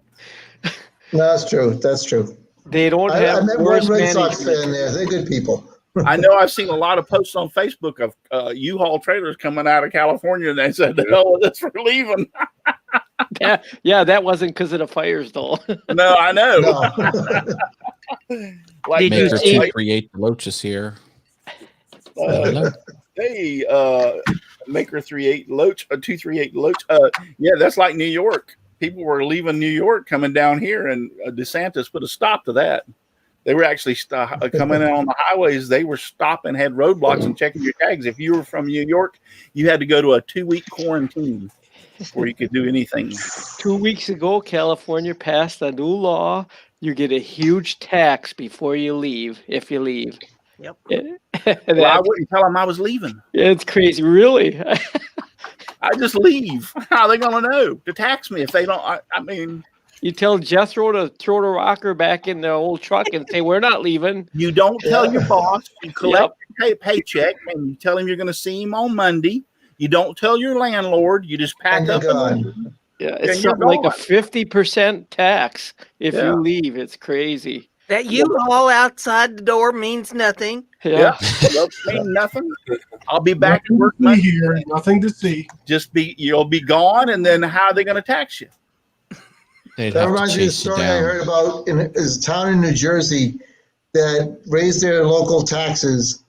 No, that's true. That's true. They don't I have met one worse Red Sox management. fan there. They're good people. I know I've seen a lot of posts on Facebook of U-Haul trailers coming out of California, and they said, "The hell with us for leaving." Yeah, that wasn't because of the fires, though. No, I know. No. Like, Did you Maker see- 238 Loach is here. Hello. hey, Maker 38 Loach, 238 Loach. Yeah, that's like New York. People were leaving New York, coming down here, and DeSantis put a stop to that. They were actually coming in on the highways. They were stopping, had roadblocks and checking your tags. If you were from New York, you had to go to a 2-week quarantine before you could do anything. 2 weeks ago, California passed a new law. You get a huge tax before you leave, if you leave. Yep. Well, I wouldn't tell them I was leaving. It's crazy, really. I just leave. How are they going to know to tax me if they don't? I mean, you tell Jethro to throw the rocker back in the old truck and say, we're not leaving. you don't tell your boss. You collect your paycheck and you tell him you're going to see him on Monday. You don't tell your landlord. You just pack up and leave. Yeah, it's something like a 50% tax if you leave. It's crazy. That U-Haul outside the door means nothing. Yeah. Well, mean nothing. I'll be back at work Monday. Here, nothing to see. You'll be gone, and then how are they going to tax you? That reminds me of a story I heard about in a town in New Jersey that raised their local taxes,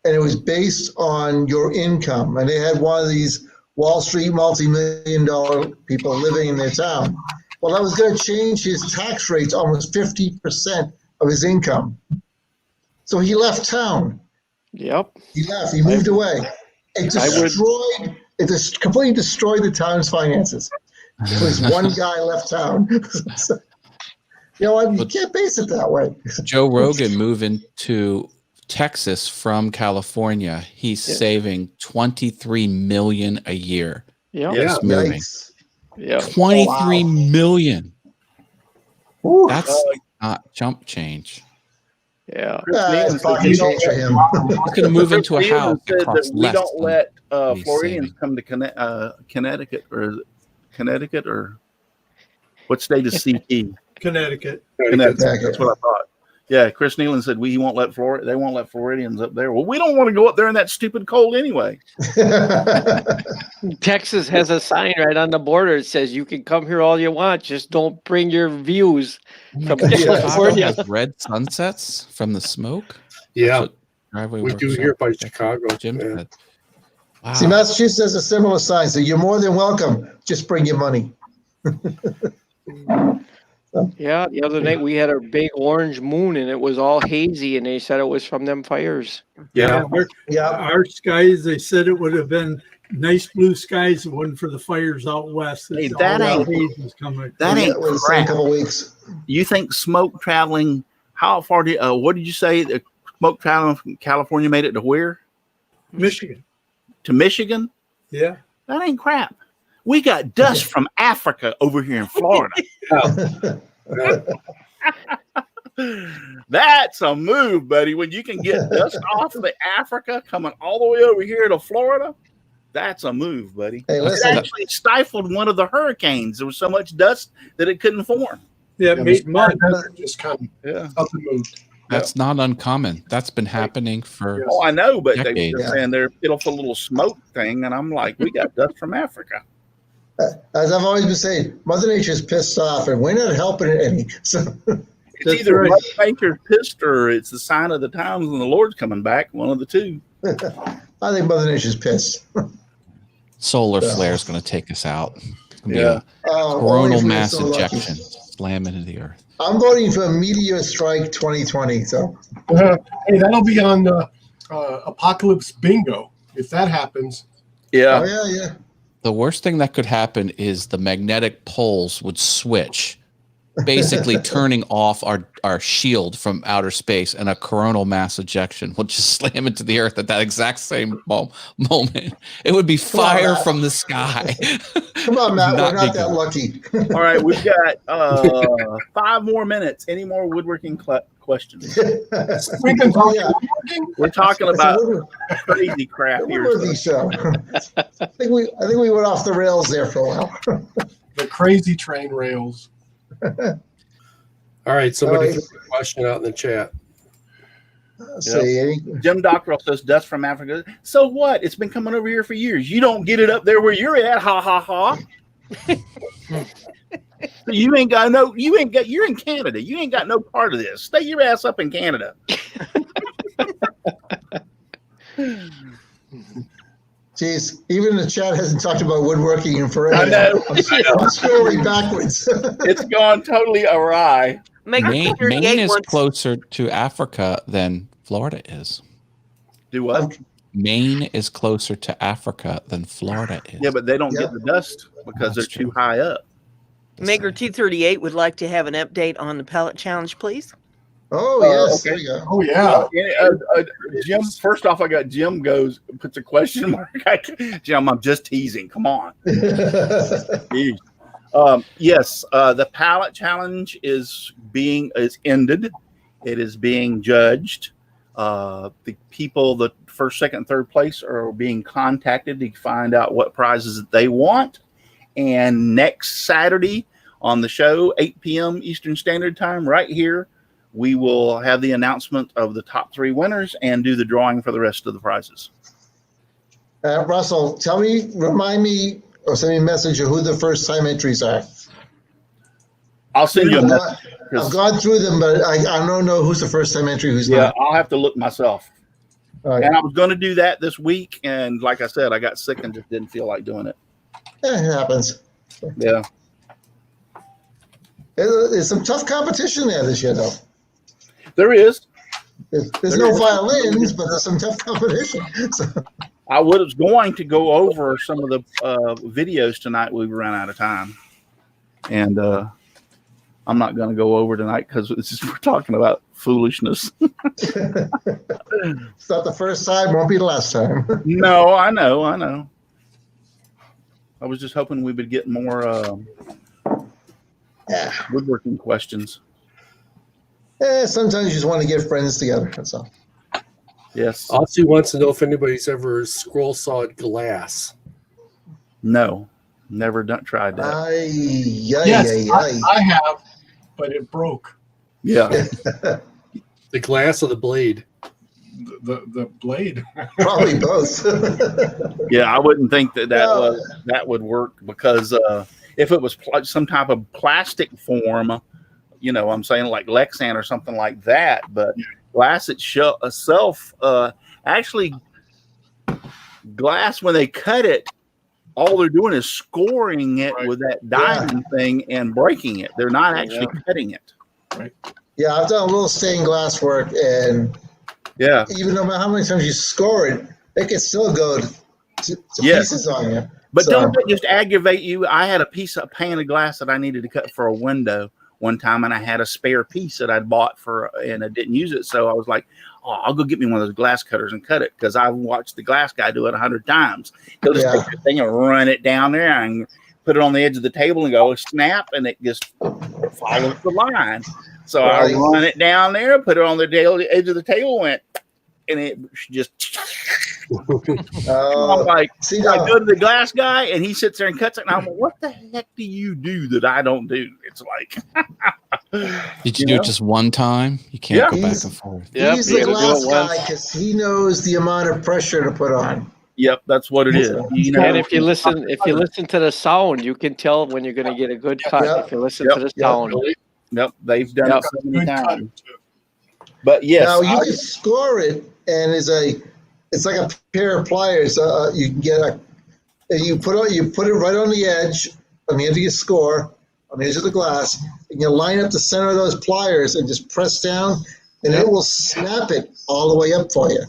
and it was based on your income. And they had one of these Wall Street multi-million-dollar people living in their town. Well, that was going to change his tax rates almost 50% of his income. So he left town. Yep. He left. He moved away. It completely destroyed the town's finances. Because one guy left town. So, you know what? You can't base it that way. Joe Rogan moving to Texas from California. He's saving $23 million a year. Yep. Yeah. Just moving. Yep. $23 million. Ooh. That's not chump change. Yeah. It's pocket change for him. He's going to move into a house that costs we less don't than let what he's Floridians saving. come to Connecticut or what state is CT? Connecticut. Connecticut. That's what I thought. Yeah, Chris Nealon said they won't let Floridians up there. Well, we don't want to go up there in that stupid cold anyway. Texas has a sign right on the border. It says you can come here all you want. Just don't bring your views from Chicago California. has red sunsets from the smoke. Yeah, Driveway we do workshop. here by Chicago. Jim Yeah. said. Wow. See, Massachusetts has a similar sign. So you're more than welcome. Just bring your money. Yeah, the other night we had a big orange moon and it was all hazy and they said it was from them fires. Yeah. Our skies, they said it would have been nice blue skies if it wasn't for the fires out west. Hey, All that ain't- haze was coming. That ain't It was a crap. couple weeks. You think smoke traveling? How far did? What did you say? The smoke traveling from California made it to where? Michigan. To Michigan? Yeah. That ain't crap. We got dust from Africa over here in Florida. That's a move, buddy. When you can get dust off of Africa coming all the way over here to Florida, that's a move, buddy. Hey, It listen. actually stifled one of the hurricanes. There was so much dust that it couldn't form. Yeah, it made mud. Just kind of Yeah. up and moved. That's not uncommon. That's been happening for Oh, I know, but they're Decades. saying they're pitiful little smoke thing, and I'm like, we got dust from Africa. As I've always been saying, Mother Nature's pissed off, and we're not helping it any. So It's That's either right. Mother Nature's pissed or it's the sign of the times when the Lord's coming back. One of the two. I think Mother Nature's pissed. solar Yeah. flare is going to take us out. It's gonna Yeah. be a Only coronal if we're mass so lucky. ejection, slam into the earth. I'm voting for Meteor Strike 2020. So Hey, that'll be on Apocalypse Bingo if that happens. Yeah. oh yeah. The worst thing that could happen is the magnetic poles would switch, basically turning off our shield from outer space, and a coronal mass ejection will just slam into the earth at that exact same moment. It would be fire Matt. from the sky. Come on, Matt. Not We're not big that deal. lucky. All right, we've got 5 more minutes. Any more woodworking questions? We can talk Yeah. woodworking. We're talking It's a about woodwork- crazy crap here. woodworking show. I think we went off the rails there for a while. The crazy train rails. All right, somebody All right. threw a question out in the chat. Let's see. Any- Jim Dockrell says dust from Africa. So what? It's been coming over here for years. You don't get it up there where you're at. Ha ha ha. You're in Canada. You ain't got no part of this. Stay your ass up in Canada. Jeez, even the chat hasn't talked about woodworking in forever. I know. I'm scrolling backwards. It's gone totally awry. Maker Maine 238 is wants closer to Africa than Florida is. Do what? Maine is closer to Africa than Florida is. Yeah, but they don't Yeah. get the dust because That's they're too true. high up. Maker 238 would like to have an update on the pallet challenge, please. Oh, yes. okay. There you go. Oh yeah. Jim, first off, I got Jim puts a question mark. Jim, I'm just teasing. Come on. Jeez. Yes, the pallet challenge is ended. It is being judged. The people, the first, second, third place, are being contacted to find out what prizes they want. And next Saturday on the show, 8 p.m. Eastern Standard Time, right here, we will have the announcement of the top 3 winners and do the drawing for the rest of the prizes. Russell, remind me, or send me a message of who the first time entries are. I'll send you a message. I've gone through them, but I don't know who's the first time entry, who's Yeah, not. I'll have to look myself. All right. And I was going to do that this week, and like I said, I got sick and just didn't feel like doing it. It happens. Yeah. There's some tough competition there this year, though. There is. There's no violins, but there's some tough competition. So, I was going to go over some of the videos tonight. We ran out of time. And I'm not going to go over tonight because we're talking about foolishness. it's not the first time, won't be the last time. No, I know. I was just hoping we would get more woodworking questions. Sometimes you just want to get friends together. That's all. Yes. Aussie wants to know if anybody's ever scroll sawed glass. No, never tried that. Yes, I have, but it broke. Yeah. The glass or the blade? The blade. Probably both. Yeah, I wouldn't think that would work because if it was some type of plastic form, I'm saying like Lexan or something like that, but glass itself, actually, glass, when they cut it, all they're doing is scoring it with that diamond thing and breaking it. They're not actually cutting it. Right. Yeah, I've done a little stained glass work, and even no matter how many times you score it, it can still go to pieces on you. But don't that just aggravate you? I had a pane of glass that I needed to cut for a window one time, and I had a spare piece that I'd bought and I didn't use it. So I was like, I'll go get me one of those glass cutters and cut it, because I've watched the glass guy do it 100 times. He'll just take the thing and run it down there and put it on the edge of the table and go snap, and it just follows the line. So I run it down there, put it on the edge of the table, and it just. I'm like, I go to the glass guy, and he sits there and cuts it, and I'm like, what the heck do you do that I don't do? It's like, did you do it just one time? You can't go back and forth. He's the glass guy because he knows the amount of pressure to put on. Yep, that's what it is. And if you listen to the sound, you can tell when you're going to get a good cut. If you listen to the sound. Yep, they've done it so many times. But yes, now you can score it, and it's like a pair of pliers. You can get you put it right on the edge of your score, on the edge of the glass, and you line up the center of those pliers and just press down, and it will snap it all the way up for you.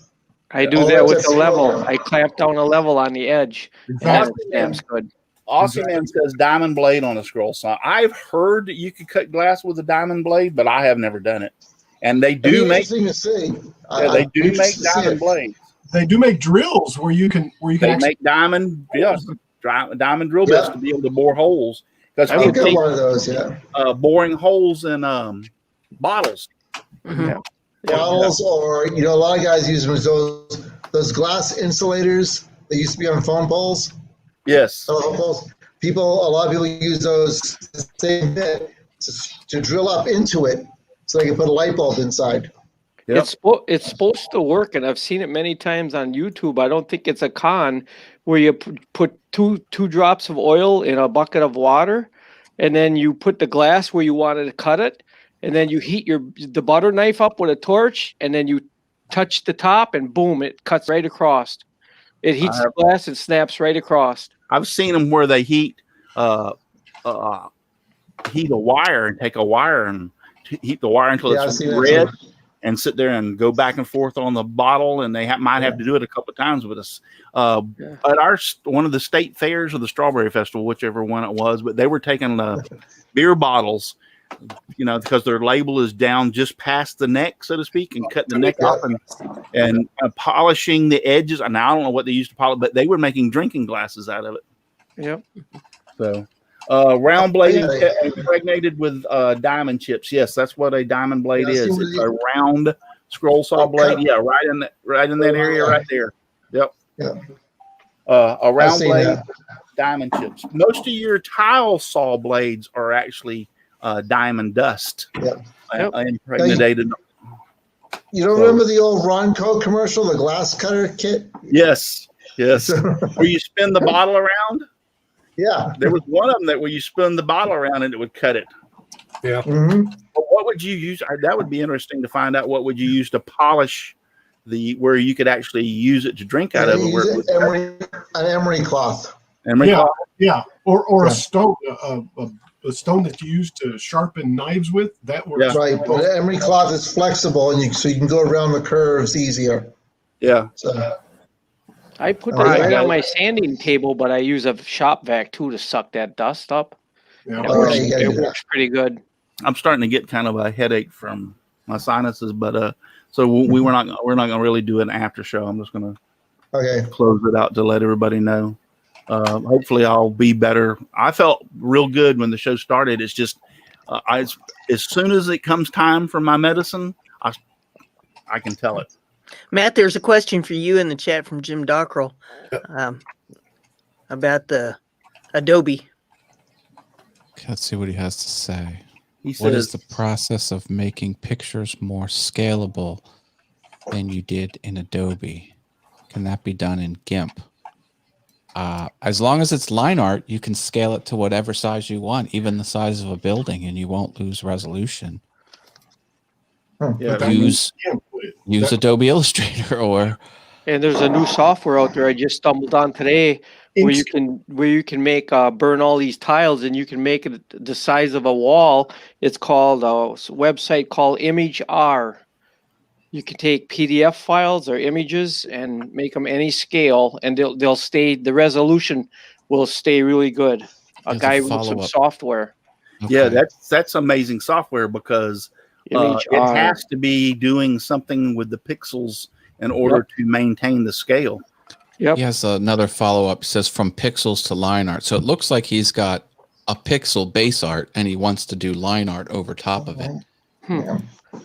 I do that with the level. I clamp down a level on the edge. Exactly. That's good. Awesome Man says diamond blade on a scroll saw. I've heard that you could cut glass with a diamond blade, but I have never done it. And they do make. They do make diamond blades. They do make drills where you can make diamond drill bits to be able to bore holes. Because I would get one of those, boring holes in bottles. Mm-hmm. Bottles, or a lot of guys use them as those glass insulators that used to be on phone poles. Yes. A lot of people use those same bit to drill up into it so they can put a light bulb inside. Yep. It's supposed to work, and I've seen it many times on YouTube. I don't think it's a con, where you put two drops of oil in a bucket of water, and then you put the glass where you wanted to cut it, and then you heat the butter knife up with a torch, and then you touch the top, and boom, it cuts right across. It heats the glass and snaps right across. I've seen them where they heat a wire and take a wire and heat the wire until Yeah, I've it's seen that red, too. and sit there and go back and forth on the bottle. And they might have to do it a couple of times with us. Yeah. At one of the state fairs or the Strawberry Festival, whichever one it was, but they were taking beer bottles, because their label is down just past the neck, so to speak, and cutting the neck Yeah. off and polishing the edges. And I don't know what they used to polish, but they were making drinking glasses out of it. Yep. So, round blade Yeah. impregnated with diamond chips. Yes, that's what a diamond blade Yeah, I see is. what It's you- a round scroll saw blade. cut. Yeah, right in that area right there. Yep. Yeah. A round seen blade, that. diamond chips. Most of your tile saw blades are actually diamond dust. Yep. Impregnated. You don't So- remember the old Ronco commercial, the glass cutter kit? Yes. Where you spin the bottle around. Yeah. There was one of them where you spin the bottle around and it would cut it. Mm-hmm. But what would you use? That would be interesting to find out. What would you use to polish where you could actually use it to drink out of it? Where it would, An emery cloth. emery Yeah. cloth? Yeah, or Yeah. a stone, a stone that you use to sharpen knives with. That works. Yeah. Right. But the emery cloth is flexible, and so you can go around the curves easier. Yeah. So, I put All that right. right on my sanding table, but I use a shop vac too to suck that dust up. Yeah. It Oh, works, yeah, you gotta it do that. works pretty good. I'm starting to get kind of a headache from my sinuses, but so we're not going to really do an after show. I'm just going to okay. close it out to let everybody know. Hopefully I'll be better. I felt real good when the show started. It's just as soon as it comes time for my medicine, I can tell it. Matt, there's a question for you in the chat from Jim Dockrell about the Adobe. Okay, let's see what he has to say. He What is says, the process of making pictures more scalable than you did in Adobe? Can that be done in GIMP? As long as it's line art, you can scale it to whatever size you want, even the size of a building, and you won't lose resolution. yeah, That Use Adobe Illustrator or And there's a new software out there I just stumbled on today where you can make burn all these tiles and you can make it the size of a wall. It's called a website called Image R. You can take PDF files or images and make them any scale, and they'll stay. The resolution will stay really good. A There's a guy wrote some follow-up. software. yeah, okay. that's amazing software because Image it R. has to be doing something with the pixels in order to maintain the scale. Yep. He has another follow-up. It says from pixels to line art. So it looks like he's got a pixel base art and he wants to do line art over top of it. Yeah.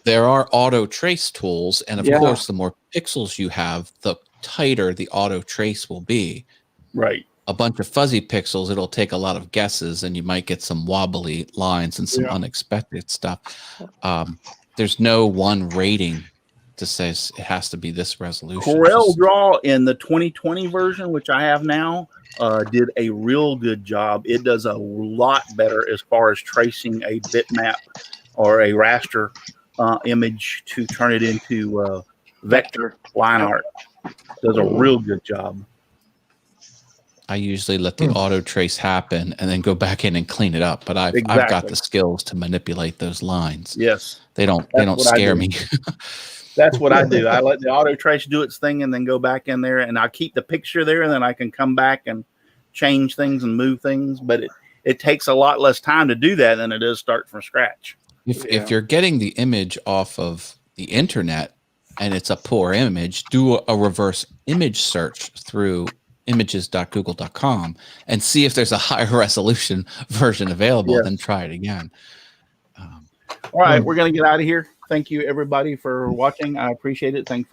There are auto trace tools, and of Yeah. course, the more pixels you have, the tighter the auto trace will be. Right. A bunch of fuzzy pixels, it'll take a lot of guesses, and you might get some wobbly lines and some Yeah. unexpected stuff. There's no one rating to say it has to be this resolution. Corel Just- Draw in the 2020 version, which I have now, did a real good job. It does a lot better as far as tracing a bitmap or a raster image to turn it into vector line art. Does a real good job. I usually let the auto trace happen and then go back in and clean it up. But I've got Exactly. the skills to manipulate those lines. Yes, They don't what I scare do. me. that's what I do. I let the auto trace do its thing and then go back in there, and I keep the picture there, and then I can come back and change things and move things. But it takes a lot less time to do that than it does start from scratch. If you're getting the image off of the internet and it's a poor image, do a reverse image search through images.google.com and see if there's a higher resolution version available. Yes. Then try it again. All right, we're gonna get out of here. Thank you everybody for watching. I appreciate it. Thank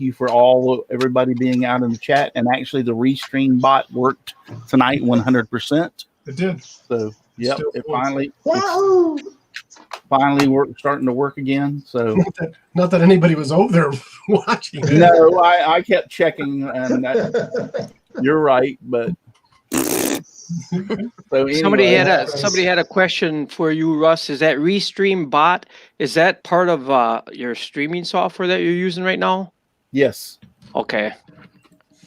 you for everybody being out in the chat. And actually, the restream bot worked tonight 100%. It did. So yep, Still it works. Wahoo! starting to work again. So Not that anybody was over there watching. it. no, I kept checking, and you're right, but so Somebody anyway, had a question for you, Russ. Is that Restream bot? Is that part of your streaming software that you're using right now? yes, Okay,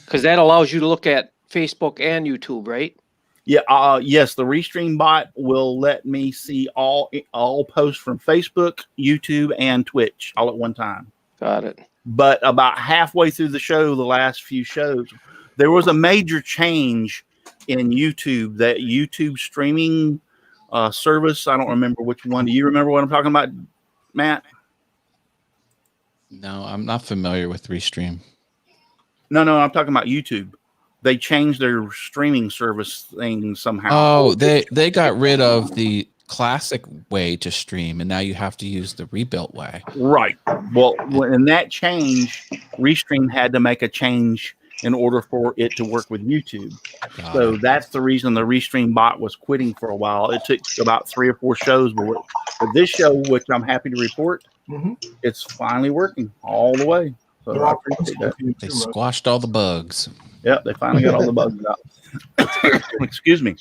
because that allows you to look at Facebook and YouTube, right? Yeah. Yes, the Restream bot will let me see all posts from Facebook, YouTube, and Twitch all at one time. Got it. But about halfway through the show, the last few shows, there was a major change in YouTube. That YouTube streaming service. I don't remember which one. Do you remember what I'm talking about, Matt? No, I'm not familiar with Restream. No, I'm talking about YouTube. They changed their streaming service thing somehow. Oh, they got rid of the classic way to stream, and now you have to use the rebuilt way. Right. Well, in that change, Restream had to make a change in order for it to work with YouTube. So that's the reason the Restream bot was quitting for a while. It took about 3 or 4 shows, but this show, which I'm happy to report, it's finally working all the way. So I appreciate that. They squashed all the bugs. Yep, they finally got all the bugs out. Excuse me.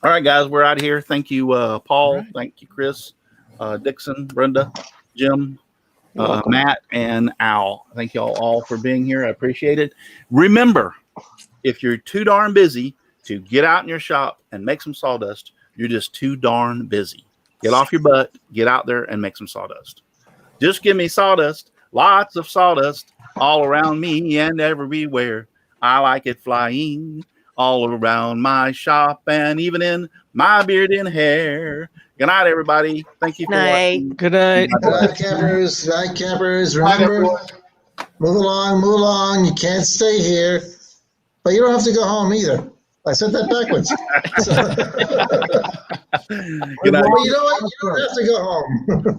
All right, guys, we're out of here. Thank you, Paul. Right. Thank you, Chris, Dixon, Brenda, Jim, Matt, and Al. Thank you all for being here. I appreciate it. Remember, if you're too darn busy to get out in your shop and make some sawdust, you're just too darn busy. Get off your butt, get out there, and make some sawdust. Just give me sawdust, lots of sawdust, all around me and everywhere. I like it flying all around my shop and even in my beard and hair. Good night, everybody. Thank you for watching. Good night. Good night, campers. Good night, campers. Remember, move along. You can't stay here, but you don't have to go home either. I said that backwards. Good night. Well, you know what? You don't have to go home.